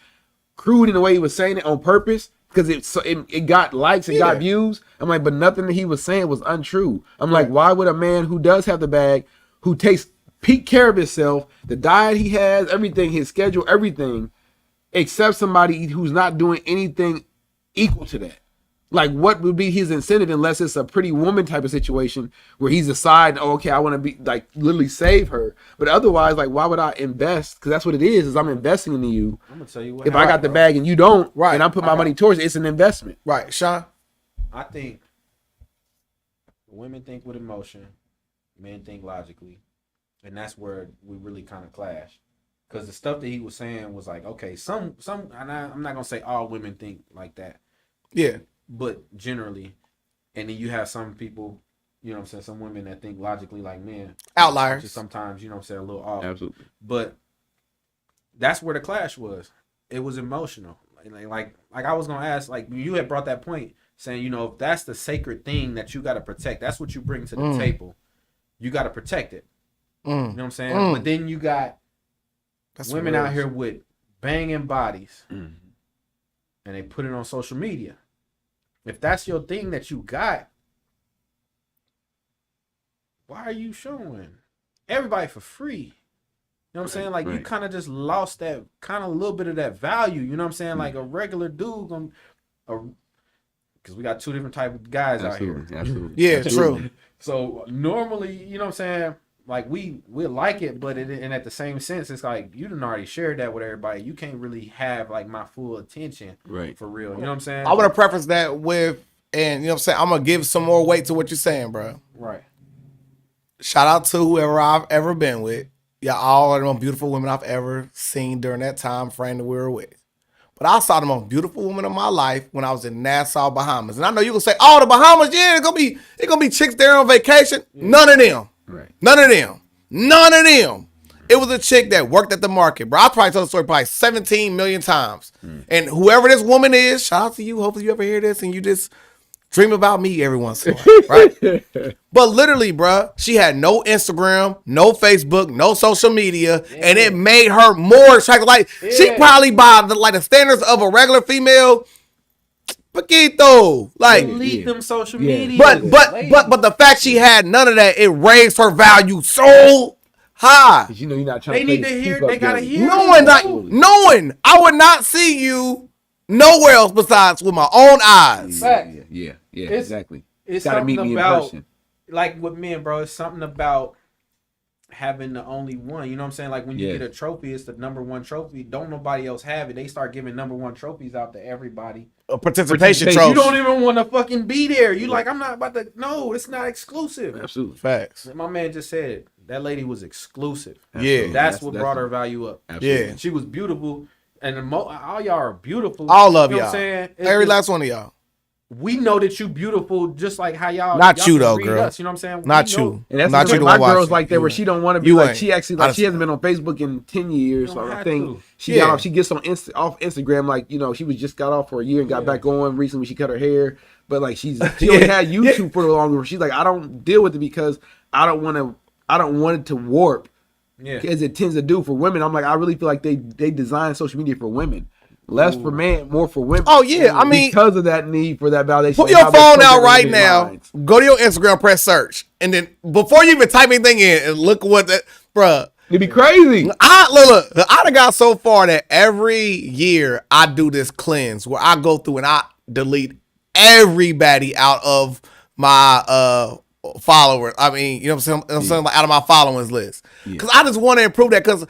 crude in the way he was saying it on purpose because it got likes and got views. I'm like, but nothing that he was saying was untrue. I'm like, why would a man who does have the bag, who takes peak care of himself, the diet he has, everything, his schedule, everything, accept somebody who's not doing anything equal to that? Like, what would be his incentive unless it's a pretty woman type of situation where he's deciding, oh, okay, I want to be like literally save her. But otherwise, like, why would I invest? Because that's what it is I'm investing into you. I'm gonna tell you what. If I got the bag and you don't, right, and I put my money towards it, it's an investment. Right, Sean? I think women think with emotion, men think logically, and that's where we really kind of clash. Because the stuff that he was saying was like, okay, some, and I'm not gonna say all women think like that. Yeah. But generally, and then you have some people, you know what I'm saying, some women that think logically like men. Outliers. Sometimes, you know what I'm saying, a little off. Absolutely. But that's where the clash was. It was emotional. Like I was going to ask, like you had brought that point saying, if that's the sacred thing that you got to protect, that's what you bring to the table. You got to protect it. You know what I'm saying? But then you got women out here with banging bodies and they put it on social media. If that's your thing that you got, why are you showing everybody for free? You know what I'm saying? Like, you kind of just lost that kind of a little bit of that value. You know what I'm saying? Like a regular dude, because we got two different type of guys out here. Absolutely. Yeah, absolutely. true. So normally, you know what I'm saying? Like we like it, but and at the same sense, it's like you done already shared that with everybody. You can't really have like my full attention, for real. You know what I'm saying? I want to preface that with, and you know what I'm saying, I'm gonna give some more weight to what you're saying, bro. Right. Shout out to whoever I've ever been with. Y'all all are the most beautiful women I've ever seen during that time frame that we were with. But I saw the most beautiful woman of my life when I was in Nassau, Bahamas. And I know you gonna say, "Oh, the Bahamas, yeah, it's gonna be chicks there on vacation." Yeah. None of them. Right. None of them. It was a chick that worked at the market, bro. I probably told the story probably 17 million times. And whoever this woman is, shout out to you. Hopefully you ever hear this and you just dream about me every once in a while, right? But literally, bruh, she had no Instagram, no Facebook, no social media, and it made her more attractive. Like, she probably by the standards of a regular female, Paquito. Like, delete them social media. but the fact she had none of that, it raised her value so high. Cause you know you're not trying. They need to hear. They gotta hear. Knowing I would not see you nowhere else besides with my own eyes. Yeah, exactly. It's gotta meet me in person. Like with men, bro, it's something about having the only one. You know what I'm saying? Like when you get a trophy, it's the number one trophy. Don't nobody else have it. They start giving number one trophies out to everybody. A participation trophy. You don't even want to fucking be there. You like, I'm not about to. No, it's not exclusive. Absolutely. Facts. My man just said it. That lady was exclusive. Yeah. That's what brought her value up. Absolutely. Yeah. She was beautiful. And all y'all are beautiful. All of you know y'all. What I'm saying? Every last one of y'all. We know that you beautiful, just like how y'all. Not y'all you though, girl. Us, you know what I'm saying? Not you. And that's not you. My girl's like that, where she don't want to be you like ain't. she actually like she hasn't been on Facebook in 10 years. So I think she got off. She gets on off Instagram, like she was just got off for a year and got back on recently. She cut her hair, but like she only had YouTube for the longer. She's like, I don't deal with it because I don't want it to warp. Yeah, as it tends to do for women. I'm like, I really feel like they design social media for women. Less for men, more for women. Oh yeah, I mean, because of that need for that validation. Put your phone out right now. Go to your Instagram, press search, and then before you even type anything in, and look what that, bruh. It'd be crazy. Look, I done got so far that every year I do this cleanse where I go through and I delete everybody out of my followers. I mean, you know what I'm saying? Like, out of my followings list, because I just want to improve that. Because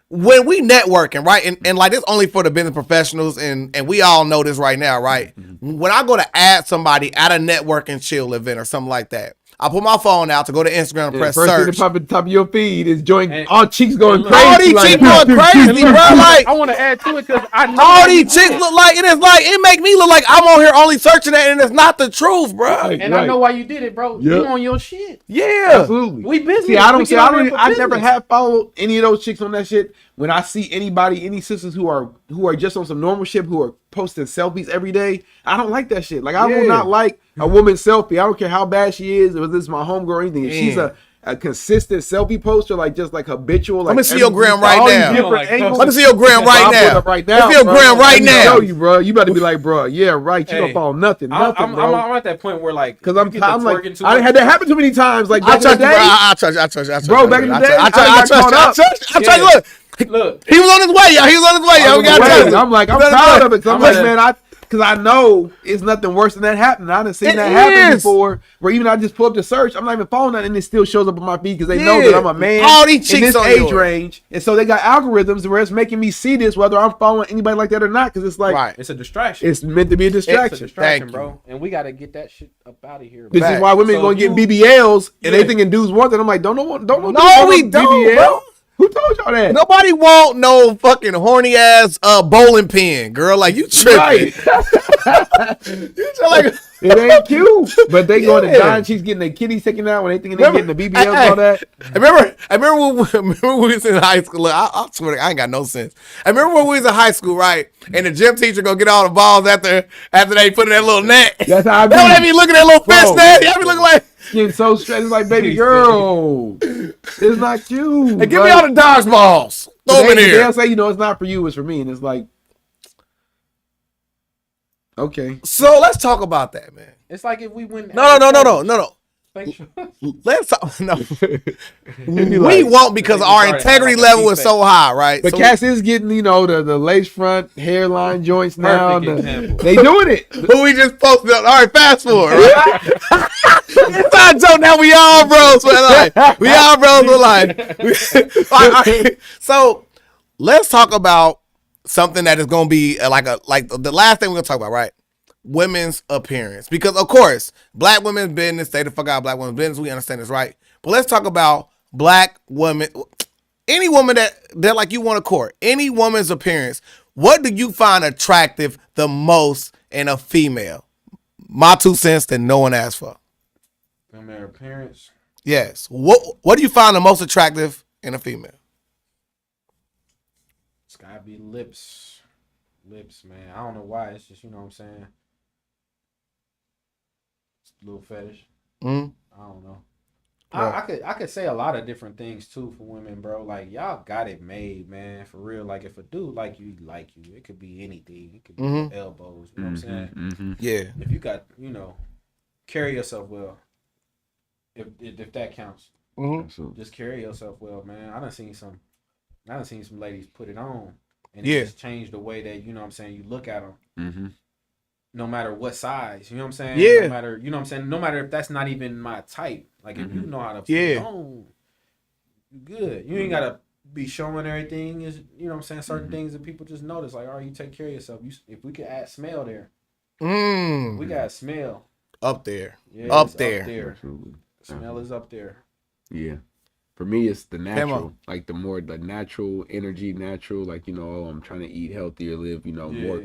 when we networking, right, and like this only for the business professionals, and we all know this right now, right? When I go to add somebody at a networking chill event or something like that, I put my phone out to go to Instagram and press first search. First thing to pop at the top of your feed is all cheeks going crazy. All these cheeks going crazy, bro. Like, I want to add to it because I know all these chicks look like, and it's like, it make me look like I'm on here only searching that, and it's not the truth, bro. And I know why you did it, bro. You on your shit. Yeah, absolutely. We busy. See, I never have followed any of those chicks on that shit. When I see any sisters who are just on some normal shit, who are posting selfies every day, I don't like that shit. Like, I will not like a woman's selfie. I don't care how bad she is, whether this is my homegirl or anything. If she's a consistent selfie poster, like just like habitual. Like, let me see your gram right now. Let me see your gram right now. Right now. Let me see your gram right now. Show you, bro. You better be like, bro. Yeah, right. You don't follow nothing. Bro. I'm at that point where like, because I'm like, I had that happen too many times. Like, I trust you, bro. I trust you, bro. Back in the day, I trust you. Look, he was on his way, y'all. He was on his way, y'all. We got to. I'm like, I'm proud of it. I'm like, man, because I know it's nothing worse than that happening. I done seen that happen before. Where even I just pull up the search, I'm not even following that, and it still shows up on my feed because they know that I'm a man all these chicks in this age range, and so they got algorithms where it's making me see this whether I'm following anybody like that or not. Because it's like it's a distraction. It's meant to be a distraction. It's a distraction, bro. And we got to get that shit up out of here. This is why women going to get BBLs and they thinking dudes want it. I'm like, don't know. No, we don't, bro. Who told y'all that? Nobody want no fucking horny ass bowling pin, girl. Like, you tripping. Right. Like, it ain't cute. But they going to die and she's getting their kitties taken out when they thinking they getting the BBLs and all that. I remember when we was in high school. Look, I swear I ain't got no sense. I remember when we was in high school, right? And the gym teacher go get all the balls after they put in that little net. That's how I be. Don't let me look at that little fist net. I be looking like getting so stressed. It's like, baby girl, it's not cute. Hey, give me all the dodgeballs. Throw them in here. They'll say, it's not for you, it's for me. And it's like, okay. So let's talk about that, man. It's like if we went. No. Let's talk. No. We won't because our integrity level is so high, right? But so Cass is getting, the lace front hairline joints now. They doing it. Who we just posted on. All right, fast forward. Right? It's not a joke. Now we all bros for life. We all bros for life. All right. So let's talk about something that is going to be like the last thing we're going to talk about, right? Women's appearance. Because, of course, black women's business, stay the fuck out of black women's business. We understand this, right? But let's talk about black women. Any woman that like you want to court, any woman's appearance. What do you find attractive the most in a female? My 2 cents that no one asked for. From their appearance? Yes. What do you find the most attractive in a female? It's gotta be lips. Lips, man. I don't know why. It's just, you know what I'm saying? little fetish. Mm. I don't know. Right. I could say a lot of different things too for women, bro. Like y'all got it made, man. For real. Like if a dude like you, it could be anything. It could be your elbows. You know what I'm saying? Mm-hmm. Yeah. If you got, carry yourself well. If that counts, Absolutely. just carry yourself well, man. I done seen some ladies put it on, and Yeah. it just changed the way that you look at them. Mm-hmm. No matter what size, you know what I'm saying? Yeah. No matter, you know what I'm saying? No matter if that's not even my type. Like, if you know how to put Yeah. it on, you good. You ain't got to be showing everything. Is you know what I'm saying? Certain things that people just notice. Like, all right, you take care of yourself. If we could add smell there. We got smell. Up there. Yeah, Up it's there. Up there. Absolutely. Smell is up there. Yeah. For me, it's the natural. KÉMO. Like, the natural energy, like, I'm trying to eat healthier, live, more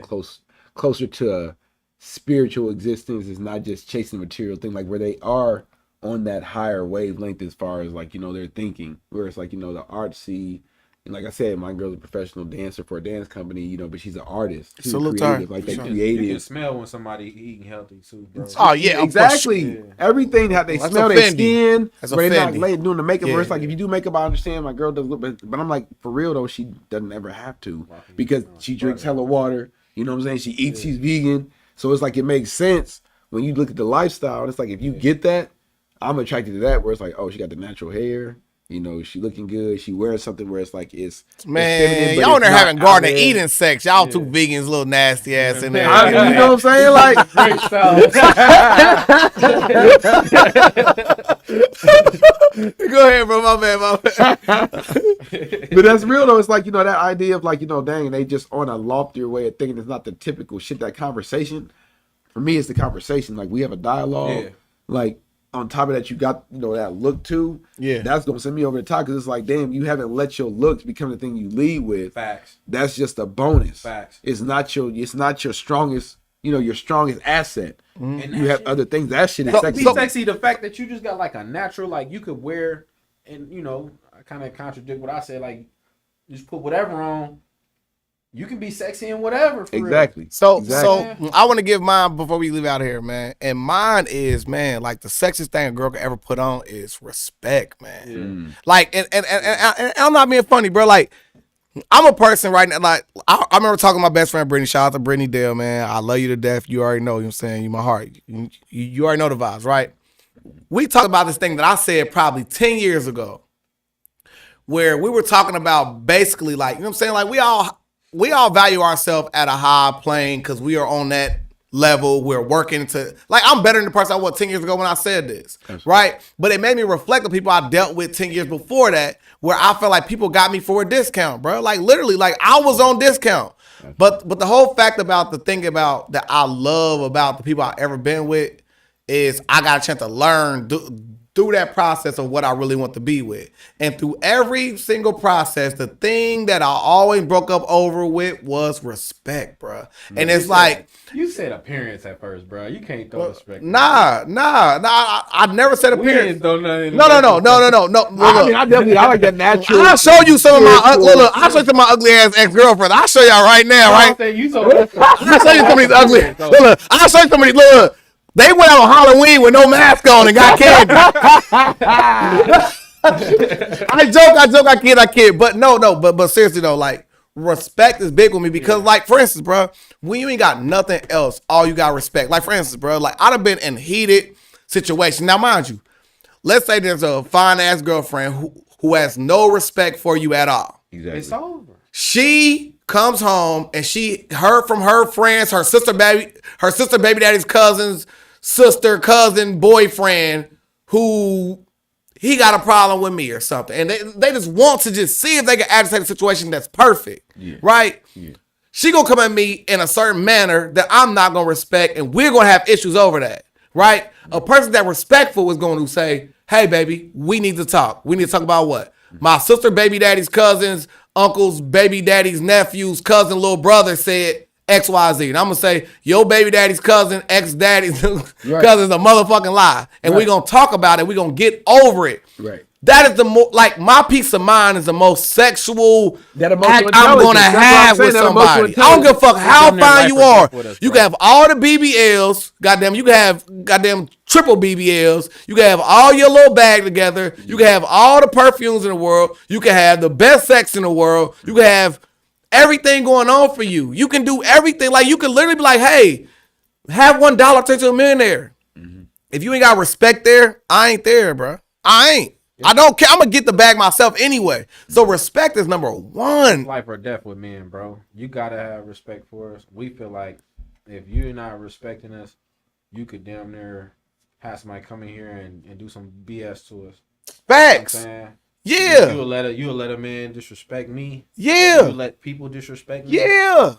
closer to a spiritual existence. It's not just chasing material thing, like where they are on that higher wavelength as far as like their thinking, where it's like the artsy, and like I said, my girl's a professional dancer for a dance company, but she's an artist. She's Salute creative, her. like they You creative. can smell when somebody eating healthy too, bro. Oh yeah, exactly. Yeah. Everything how they That's smell a their Fendi. skin, That's a where they're not Fendi. doing the makeup. Yeah. Where it's like if you do makeup, I understand. My girl does look, but I'm like for real though, she doesn't ever have to because she drinks hella water. You know what I'm saying? She eats. She's vegan, so it's like it makes sense when you look at the lifestyle. It's like if you get that, I'm attracted to that. Where it's like, oh, she got the natural hair. She looking good. She wearing something where it's like it's Man, feminine, but y'all in it's there not having out garden there. eating sex. Y'all two vegans, little nasty ass in there. I mean, you know what I'm saying? Like, Great style. Go ahead, bro. My bad. but that's real though. It's like that idea of like dang, they just on a loftier way of thinking. It's not the typical shit. That conversation for me is the conversation. Like we have a dialogue. Yeah. Like on top of that, you got that look too. Yeah. That's gonna send me over the top because it's like, damn, you haven't let your looks become the thing you lead with. Facts. That's just a bonus. Facts. It's not your strongest. Your strongest asset. And You have other things. That shit is Be sexy. sexy. The fact that you just got like a natural, like you could wear, and I kind of contradict what I said. Like, just put whatever on. You can be sexy in whatever. For Exactly. So Exactly. I want to give mine before we leave out here, man. And mine is, man, like the sexiest thing a girl could ever put on is respect, man. Yeah. Like, and I'm not being funny, bro. Like, I'm a person right now, like, I remember talking to my best friend, Brittany. Shout out to Brittany Dale, man. I love you to death. You already know, you know what I'm saying? You my heart. You already know the vibes, right? We talked about this thing that I said probably 10 years ago, where we were talking about basically, like, you know what I'm saying? Like, we all value ourselves at a high plane because we are on that level. We're working to, like, I'm better than the person I was 10 years ago when I said this, right? But it made me reflect on people I dealt with 10 years before that, where I felt like people got me for a discount, bro. Like, literally, like, I was on discount. But the whole fact about the thing about that I love about the people I've ever been with is I got a chance to learn through that process of what I really want to be with. And through every single process, the thing that I always broke up over with was respect, bro. And it's like, You said appearance at first, bro. You can't throw respect. nah. I never said appearance. No. No. I mean, I like that natural. I'll show you some of my look. I'll show you some of my ugly ass ex girlfriends. I'll show y'all right now, right? I'll I'll show you some of these ugly. Look, I'll show you some of these. Look, they went out on Halloween with no mask on and got candy. I joke, I kid. But no, but seriously though, like, respect is big with me because, like, for instance, bro, when you ain't got nothing else, all you got respect. Like, for instance, bro, like, I'd have been in heated situations. Now, mind you, let's say there's a fine ass girlfriend who has no respect for you at all. Exactly. It's over. She comes home and she heard from her friends, her sister baby daddy's cousin's sister, cousin, boyfriend, who he got a problem with me or something. And they just want to just see if they can agitate a situation that's perfect. Yeah. Right? Yeah. She gonna come at me in a certain manner that I'm not gonna respect, and we're gonna have issues over that. Right? A person that respectful is going to say, hey, baby, we need to talk. We need to talk about what? My sister, baby daddy's cousins, uncles, baby daddy's nephews, cousin, little brother said XYZ. And I'm going to say, your baby daddy's cousin, ex-daddy's cousin is a motherfucking lie. And we're going to talk about it. We're going to get over it. Right. That is the more like my peace of mind is the most sexual That emotional act I'm gonna intelligence. That's what I'm have saying, with that emotional somebody. I don't give a fuck It's how damn near fine life you or are. death with us, You bro. can have all the BBLs, goddamn. You can have goddamn triple BBLs. You can have all your little bag together. You can have all the perfumes in the world. You can have the best sex in the world. You can have everything going on for you. You can do everything. Like you can literally be like, hey, have $1 turn to a millionaire. If you ain't got respect there, I ain't there, bro. I ain't. I don't care. I'm gonna get the bag myself anyway. So respect is number one. Life or death with men, bro. You gotta have respect for us. We feel like if you're not respecting us, you could damn near have somebody come in here and do some BS to us. You know what I'm Facts. saying? Yeah. You'll let a man disrespect me. Yeah. You let people disrespect me. Yeah.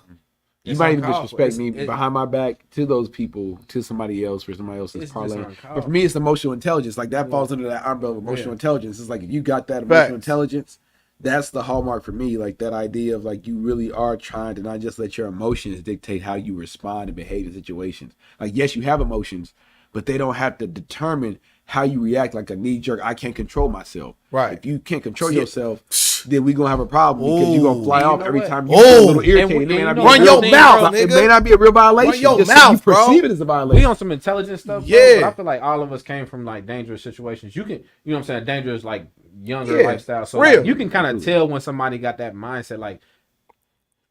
You It's might even uncalled for. disrespect me behind my back to those people, to somebody else, for somebody else's It's parlay. just uncalled But for me, it's emotional intelligence. Like that falls under that umbrella of emotional Yeah. intelligence. It's like if you got that emotional Facts. intelligence, that's the hallmark for me. Like that idea of like you really are trying to not just let your emotions dictate how you respond and behave in situations. Like yes, you have emotions, but they don't have to determine how you react. Like a knee jerk, I can't control myself. Right. If you can't control yourself, then we gonna have a problem because you're gonna fly You off know every what? time you get a little And irritated. we- It may and not you be know a Run real- your mouth, It nigga. may not be a real violation. your Just mouth, you perceive bro. it as a We violation. on some intelligent stuff, bro, Yeah. but I feel like all of us came from like dangerous situations. You can, you know what I'm saying, dangerous like younger Yeah. lifestyle. So Real. like, you can kind of tell when somebody got that mindset. Like,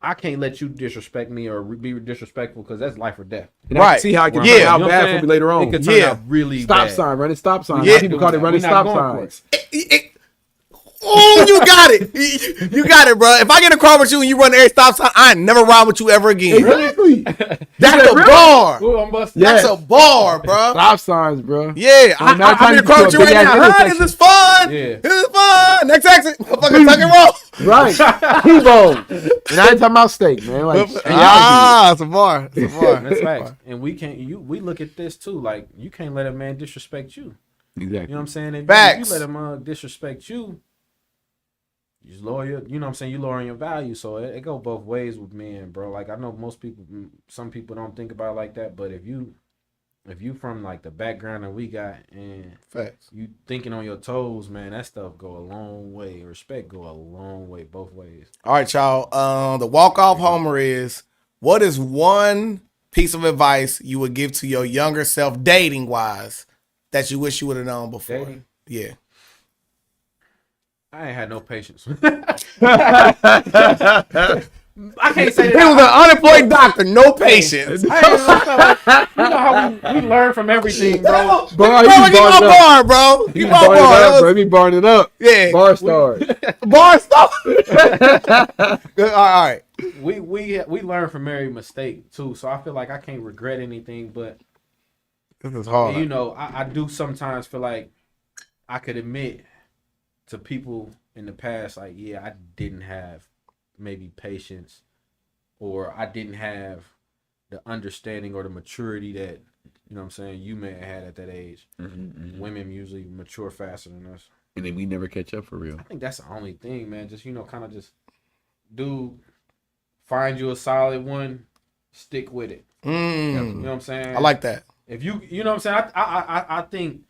I can't let you disrespect me or be disrespectful because that's life or death. And I Right. can see how it can Yeah. turn out You know what I'm bad saying? for me later on. It could turn Yeah. out really Stop bad. sign, running stop sign. Yeah. People call it running We're not stop going for signs. Oh, you got it. You got it, bro. If I get in a car with you and you run every stop sign, I ain't never ride with you ever again. Exactly. That's a bar. Ooh, I'm busting. Yeah. That's a bar, bro. Stop signs, bro. Yeah, Oh, now I'm in the time car you with you to a right big-ass now. Huh? intersection. This is fun. Yeah. This is fun. Next exit. Motherfucker, tuck and roll. Right. T-bone. And I ain't talking about steak, man. Like, It's a bar. It's a bar. That's facts. And we can't. We look at this too. Like, you can't let a man disrespect you. exactly. You know what I'm saying? If Facts. you let him disrespect you, you just lower your, you know what I'm saying, you lowering your value. So it go both ways with men, bro. Like I know some people don't think about it like that, but if you from like the background that we got and Facts. you thinking on your toes, man, that stuff go a long way. Respect go a long way both ways. All right, y'all. The walk-off homer is, what is one piece of advice you would give to your younger self, dating-wise, that you wish you would have known before? Dating? Yeah. I ain't had no patience. I can't say He that. was an unemployed doctor, no patience. You know how we learn from everything, bro. Bro, Keep you my barred up. bar, bro. You Keep my barred it bar. up, bro. He barred it up. Yeah. Bar stars. Bar stuff. All right. We learn from every mistake too, so I feel like I can't regret anything. But This is hard. you know, I do sometimes feel like I could admit to people in the past, like, yeah, I didn't have maybe patience, or I didn't have the understanding or the maturity that, you know what I'm saying, you may have had at that age. Women usually mature faster than us. And then we never catch up for real. I think that's the only thing, man. Just, you know, kind of just find you a solid one, stick with it. You know what I'm saying? I like that. If you know what I'm saying, I think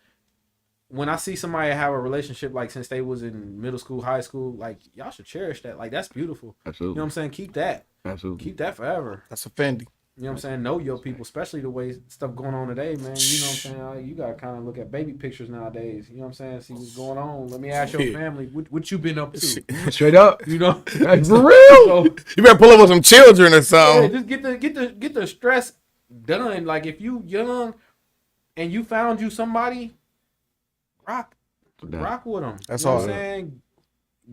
when I see somebody have a relationship like since they was in middle school, high school, like y'all should cherish that. Like that's beautiful. Absolutely. You know what I'm saying? Keep that. Absolutely. Keep that forever. That's offending. You know what I'm saying? Know your people, especially the way stuff going on today, man. You know what I'm saying? Like, you gotta kind of look at baby pictures nowadays. You know what I'm saying? See what's going on. Let me ask your family, what you been up to? Straight up. You know? Like, for real. So, You better pull up with some children or yeah, something. just get the stress done. Like if you young and you found you somebody, rock with them. That's you know all. what I'm saying?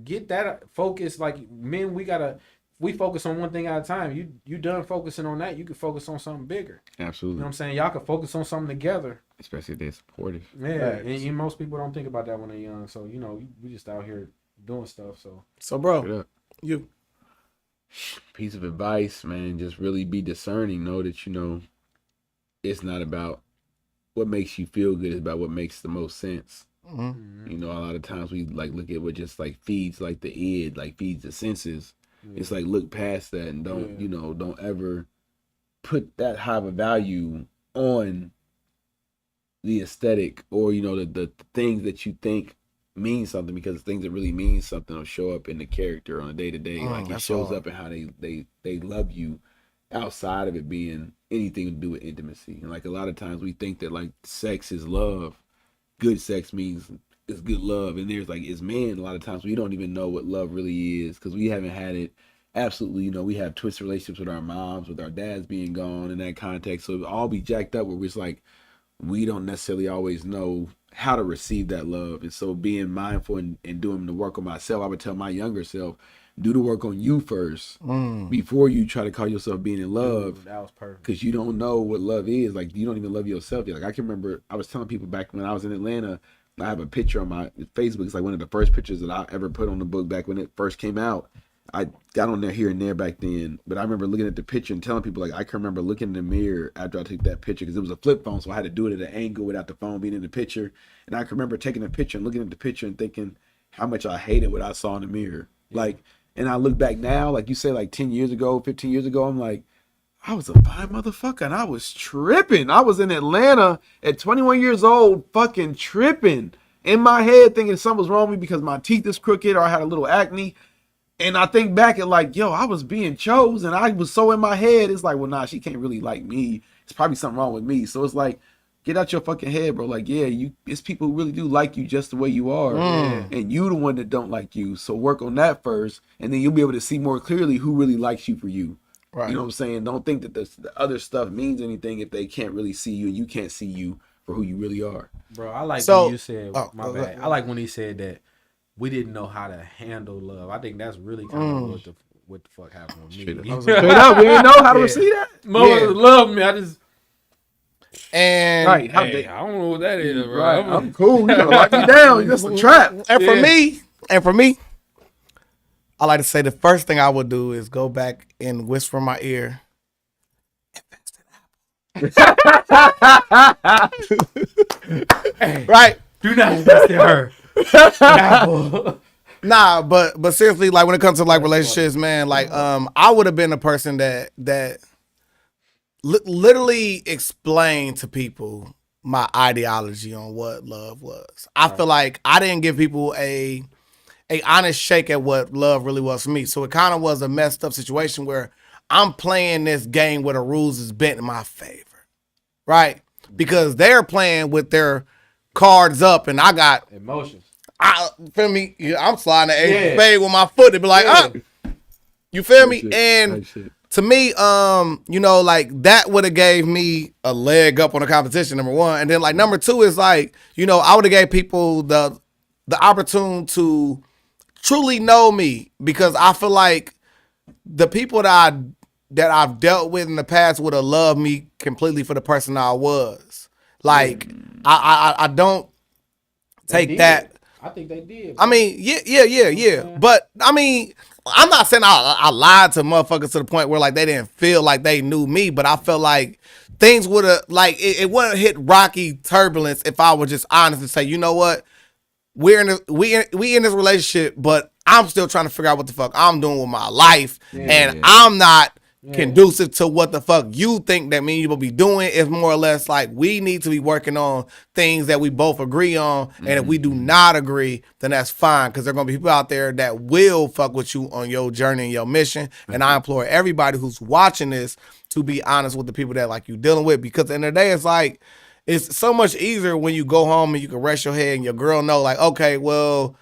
Get that focus. Like men, we focus on one thing at a time. You done focusing on that, you can focus on something bigger. Absolutely. You know what I'm saying? Y'all can focus on something together. Especially if they're supportive. Yeah, and most people don't think about that when they're young. So you know, we just out here doing stuff. So So, Straight bro, up. you. Piece of advice, man, just really be discerning. Know that, you know, it's not about what makes you feel good, it's about what makes the most sense. You know, a lot of times we like look at what just like feeds like the id, like feeds the senses. It's like look past that and don't, you know, don't ever put that high of a value on the aesthetic or, you know, the things that you think mean something, because things that really mean something will show up in the character on a day to day. Like it shows up in how they love you outside of it being anything to do with intimacy. And like a lot of times we think that like sex is love. Good sex means it's good love. And there's like, as men, a lot of times we don't even know what love really is because we haven't had it. Absolutely, you know, we have twisted relationships with our moms, with our dads being gone in that context. So it all be jacked up where it's like, we don't necessarily always know how to receive that love. And so being mindful and doing the work on myself, I would tell my younger self, do the work on you first before you try to call yourself being in love. That was perfect. Because you don't know what love is. Like, you don't even love yourself yet. Like, I can remember, I was telling people back when I was in Atlanta, I have a picture on my Facebook. It's like one of the first pictures that I ever put on the book back when it first came out. I got on there here and there back then, but I remember looking at the picture and telling people, like, I can remember looking in the mirror after I took that picture because it was a flip phone, so I had to do it at an angle without the phone being in the picture. And I can remember taking a picture and looking at the picture and thinking how much I hated what I saw in the mirror. Like, and I look back now, like you say, like 10 years ago, 15 years ago, I'm like, I was a fine motherfucker and I was tripping. I was in Atlanta at 21 years old, fucking tripping in my head, thinking something was wrong with me because my teeth is crooked or I had a little acne. And I think back at like, yo, I was being chose and I was so in my head. It's like, well, nah, she can't really like me. It's probably something wrong with me. So it's like, get out your fucking head, bro. Like, yeah, it's people who really do like you just the way you are. And you the one that don't like you. So work on that first. And then you'll be able to see more clearly who really likes you for you. Right. You know what I'm saying? Don't think that the other stuff means anything if they can't really see you and you can't see you for who you really are. Bro, I like when you said, my bad. I like when he said that we didn't know how to handle love. I think that's really kind of what the fuck happened with me. Straight up, we didn't know how to receive that. Mother love me. I just and I don't know what that is, bro. Right. I'm cool. You gotta lock me down. You're just a trap. And for me, I like to say the first thing I would do is go back and whisper in my ear. Right? Do not invest in her. Nah, but seriously, like when it comes to like relationships, man, like I would have been a person that literally explained to people my ideology on what love was. I feel like I didn't give people a honest shake at what love really was for me. So it kind of was a messed up situation where I'm playing this game where the rules is bent in my favor, right? Because they're playing with their cards up and I got emotions. Feel me? I'm sliding the ace of spade with my foot to be like, you feel me? And to me, you know, like that would have gave me a leg up on the competition, number one. And then like number two is like, you know, I would have gave people the opportunity to truly know me because I feel like the people that I've dealt with in the past would have loved me completely for the person I was. Like I don't take that. I think they did. Bro. I mean, yeah. But I mean, I'm not saying I lied to motherfuckers to the point where like they didn't feel like they knew me, but I felt like things would have like it wouldn't hit rocky turbulence if I was just honest and say, you know what, we in this relationship, but I'm still trying to figure out what the fuck I'm doing with my life, and I'm not conducive to what the fuck you think that me and you will be doing. Is more or less like we need to be working on things that we both agree on, and if we do not agree, then that's fine, because there are gonna be people out there that will fuck with you on your journey and your mission. And I implore everybody who's watching this to be honest with the people that like you dealing with, because at the end of the day, it's like it's so much easier when you go home and you can rest your head and your girl know like, okay, well,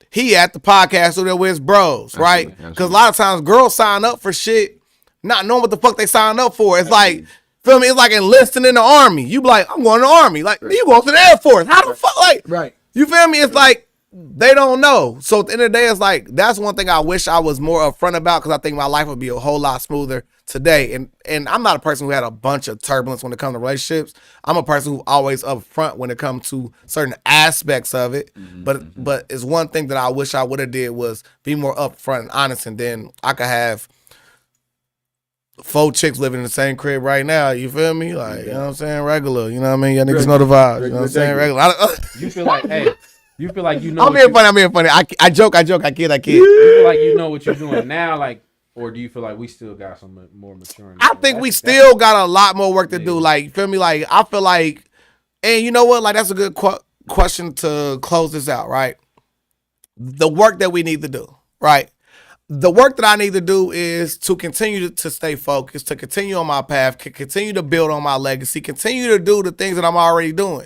he at the podcast studio with his bros, right? Because a lot of times girls sign up for shit not knowing what the fuck they signed up for. It's like, feel me? It's like enlisting in the army. You be like, I'm going to the army. Like, you going to the Air Force. How the fuck? Like, you feel me? It's like, they don't know. So at the end of the day, it's like, that's one thing I wish I was more upfront about, because I think my life would be a whole lot smoother today. And I'm not a person who had a bunch of turbulence when it comes to relationships. I'm a person who always upfront when it comes to certain aspects of it. But it's one thing that I wish I would have did was be more upfront and honest, and then I could have 4 chicks living in the same crib right now. You feel me? Like, you know what I'm saying? Regular. You know what I mean? Y'all niggas know the vibes. You know what I'm saying? Regular. You feel like, hey, you feel like you know. I'm being funny. I joke. I kid. You feel like you know what you're doing now, like, or do you feel like we still got some more maturing? I think we still got a lot more work to do. Like, you feel me? Like, I feel like, and you know what? Like, that's a good question to close this out, right? the work that we need to do, right? The work that I need to do is to continue to stay focused, to continue on my path, continue to build on my legacy, continue to do the things that I'm already doing.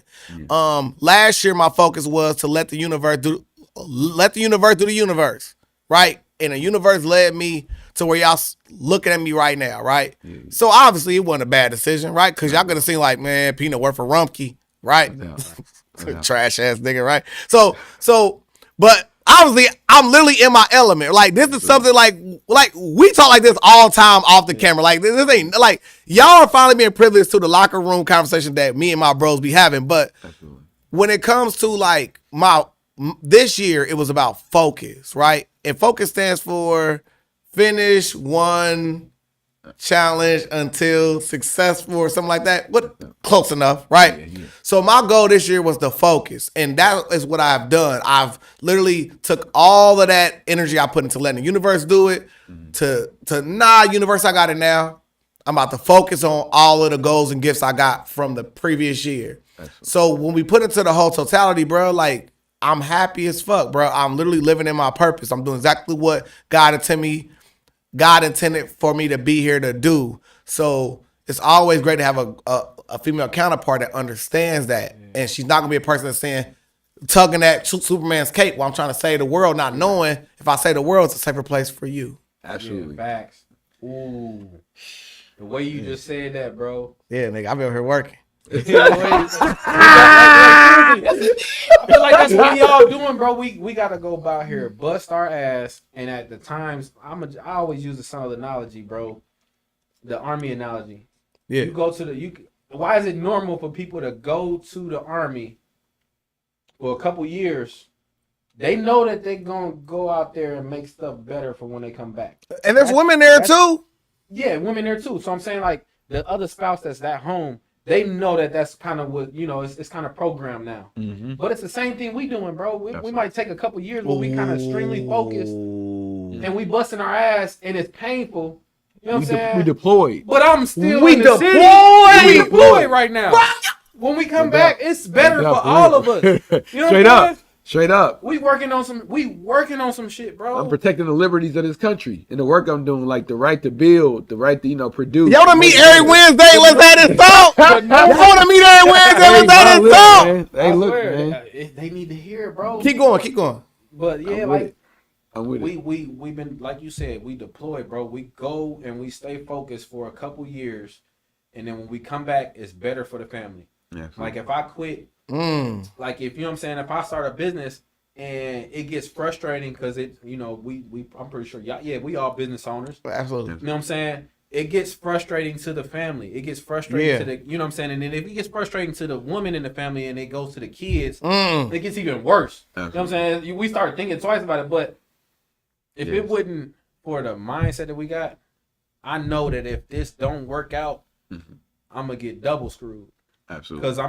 Last year, my focus was to let the universe do the universe, right? And the universe led me to where y'all looking at me right now, right? Yeah. So obviously, it wasn't a bad decision, right? Because y'all gonna seem like, man, Peanut worked for Rumpke, right? Trash ass nigga, right? But obviously, I'm literally in my element. Like, this is something like we talk like this all the time off the camera. Like, this ain't like y'all are finally being privileged to the locker room conversation that me and my bros be having. But when it comes to like this year, it was about focus, right? And focus stands for finish one challenge until successful or something like that. What close enough, right? Yeah. So my goal this year was to focus, and that is what I've done. I've literally took all of that energy I put into letting the universe do it to universe, I got it now. I'm about to focus on all of the goals and gifts I got from the previous year. Excellent. So when we put it to the whole totality, bro, like I'm happy as fuck, bro. I'm literally living in my purpose. I'm doing exactly what God intended for me to be here to do. So it's always great to have a female counterpart that understands that. Yeah. And she's not going to be a person that's tugging at Superman's cape while I'm trying to save the world, not knowing if I save the world, it's a safer place for you. Absolutely. Yeah, facts. Ooh. The way you just said that, bro. Yeah, nigga, I've been over here working. I feel like that's what we all doing, bro. We gotta go about here, bust our ass, and at the times, I always use the solid analogy, bro. The army analogy. Yeah. You go to why is it normal for people to go to the army for a couple years? They know that they're gonna go out there and make stuff better for when they come back. And there's women there too. Yeah, women there too. So I'm saying, like, the other spouse that's at home, they know that that's kind of what, it's kind of programmed now. Mm-hmm. But it's the same thing we doing, bro. We might take a couple years where we kind of extremely focused and we busting our ass and it's painful. You know what I'm saying? We deployed. But I'm still in the city. We deployed right now. When we come back, it's better for all of us. You know Straight up. Straight up. We working on some shit, bro. I'm protecting the liberties of this country and the work I'm doing, like the right to build, the right to, produce. Y'all want to meet every Wednesday? Let's have this talk. Y'all want to meet every Wednesday? Let's have this talk. Hey, look, man. They need to hear it, bro. Keep going. But yeah, I'm with it. We've been, like you said, we deploy, bro. We go and we stay focused for a couple years, and then when we come back, it's better for the family. Yeah. Like if I quit. Like if if I start a business and it gets frustrating because I'm pretty sure we all business owners. Absolutely. You know what I'm saying? It gets frustrating to the family. It gets frustrating to the and then if it gets frustrating to the woman in the family and it goes to the kids, it gets even worse. Absolutely. You know what I'm saying? We start thinking twice about it, but if it wouldn't for the mindset that we got, I know that if this don't work out, I'm gonna get double screwed. Absolutely. Because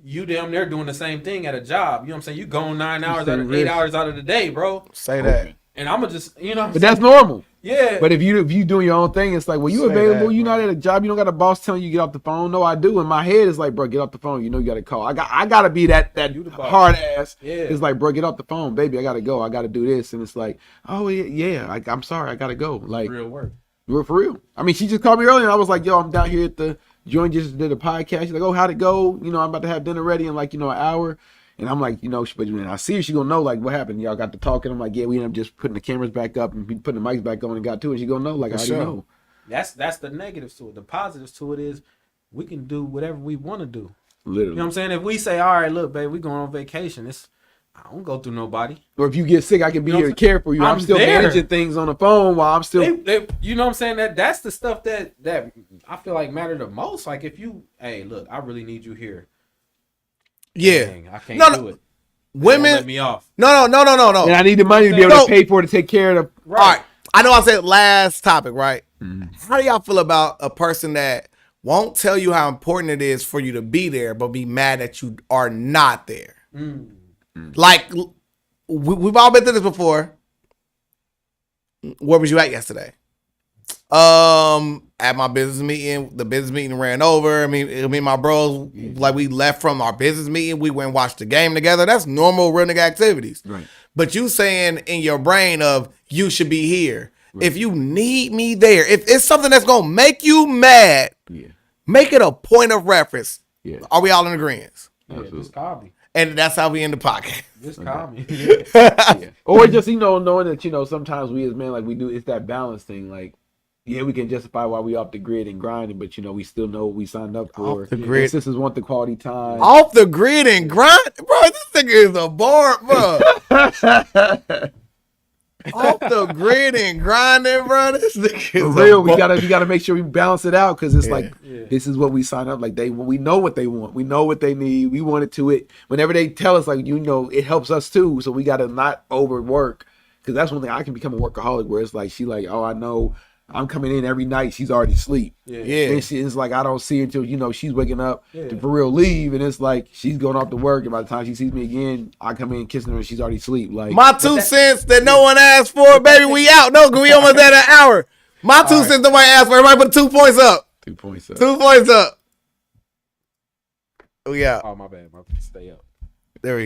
you damn near doing the same thing at a job. You know what I'm saying? You going 9 hours out of 8 hours out of the day, bro. Say that. And I'm going to just, But that's normal. Yeah. But if you doing your own thing, it's like, well, you available. You're not at a job. You don't got a boss telling you get off the phone. No, I do. In my head, it's like, bro, get off the phone. You got to call. I got to be that hard ass. Yeah. It's like, bro, get off the phone, baby. I got to go. I got to do this. And it's like, oh, yeah. I'm sorry. I got to go. Like, real work. For real. I mean, she just called me earlier and I was like, yo, I'm down here at the Joint just did a podcast. She's like, oh, how'd it go? I'm about to have dinner ready in an hour. And I'm like, but when I see her, she gonna know what happened. Y'all got to talking. I'm like, yeah, we ended up just putting the cameras back up and putting the mics back on and got to it. She gonna know, I already know. That's the negatives to it. The positives to it is we can do whatever we want to do. Literally. You know what I'm saying? If we say, all right, look, babe, we going on vacation. I don't go through nobody. Or if you get sick, I can be here to care for you. I'm still managing things on the phone while I'm still. You know what I'm saying? That's the stuff that I feel like matter the most. Like if you, hey, look, I really need you here. Yeah. Dang, I can't do it. Women. Let me off. No. And I need the money to be able to pay for it to take care of the. Right. All right. I know I said last topic, right? How do y'all feel about a person that won't tell you how important it is for you to be there, but be mad that you are not there? Like, we've all been through this before. Where was you at yesterday? At my business meeting, the business meeting ran over. I mean, me and my bros, like we left from our business meeting, we went and watched the game together. That's normal real nigga activities. Right. But you saying in your brain of you should be here. Right. If you need me there, if it's something that's gonna make you mad, make it a point of reference. Yeah. Are we all in agreement? Yeah, just call me. And that's how we end the podcast. Just call me. Yeah. Or just, knowing that, sometimes we as men, like we do, it's that balance thing. Like, yeah, we can justify why we off the grid and grinding, but, we still know what we signed up for. Off the grid. Sisters want the quality time. Off the grid and grind? Bro, this nigga is a bar, bro. Off the grid and grinding, bro. This nigga is for real. We gotta make sure we balance it out because it's this is what we sign up. Like we know what they want. We know what they need. We want it to it. Whenever they tell us, like it helps us too. So we gotta not overwork because that's one thing I can become a workaholic where it's like she like, oh, I know I'm coming in every night. She's already asleep. Yeah. And it's like I don't see her until she's waking up to for real leave, and it's like she's going off to work. And by the time she sees me again, I come in kissing her, and she's already asleep. Like my 2 cents that no one asked for, baby. We out. No, cause we almost at an hour. My 2 cents nobody asked for. Everybody put 2 points up. 2 points up. 2 points up. We out. Oh my bad. Stay up.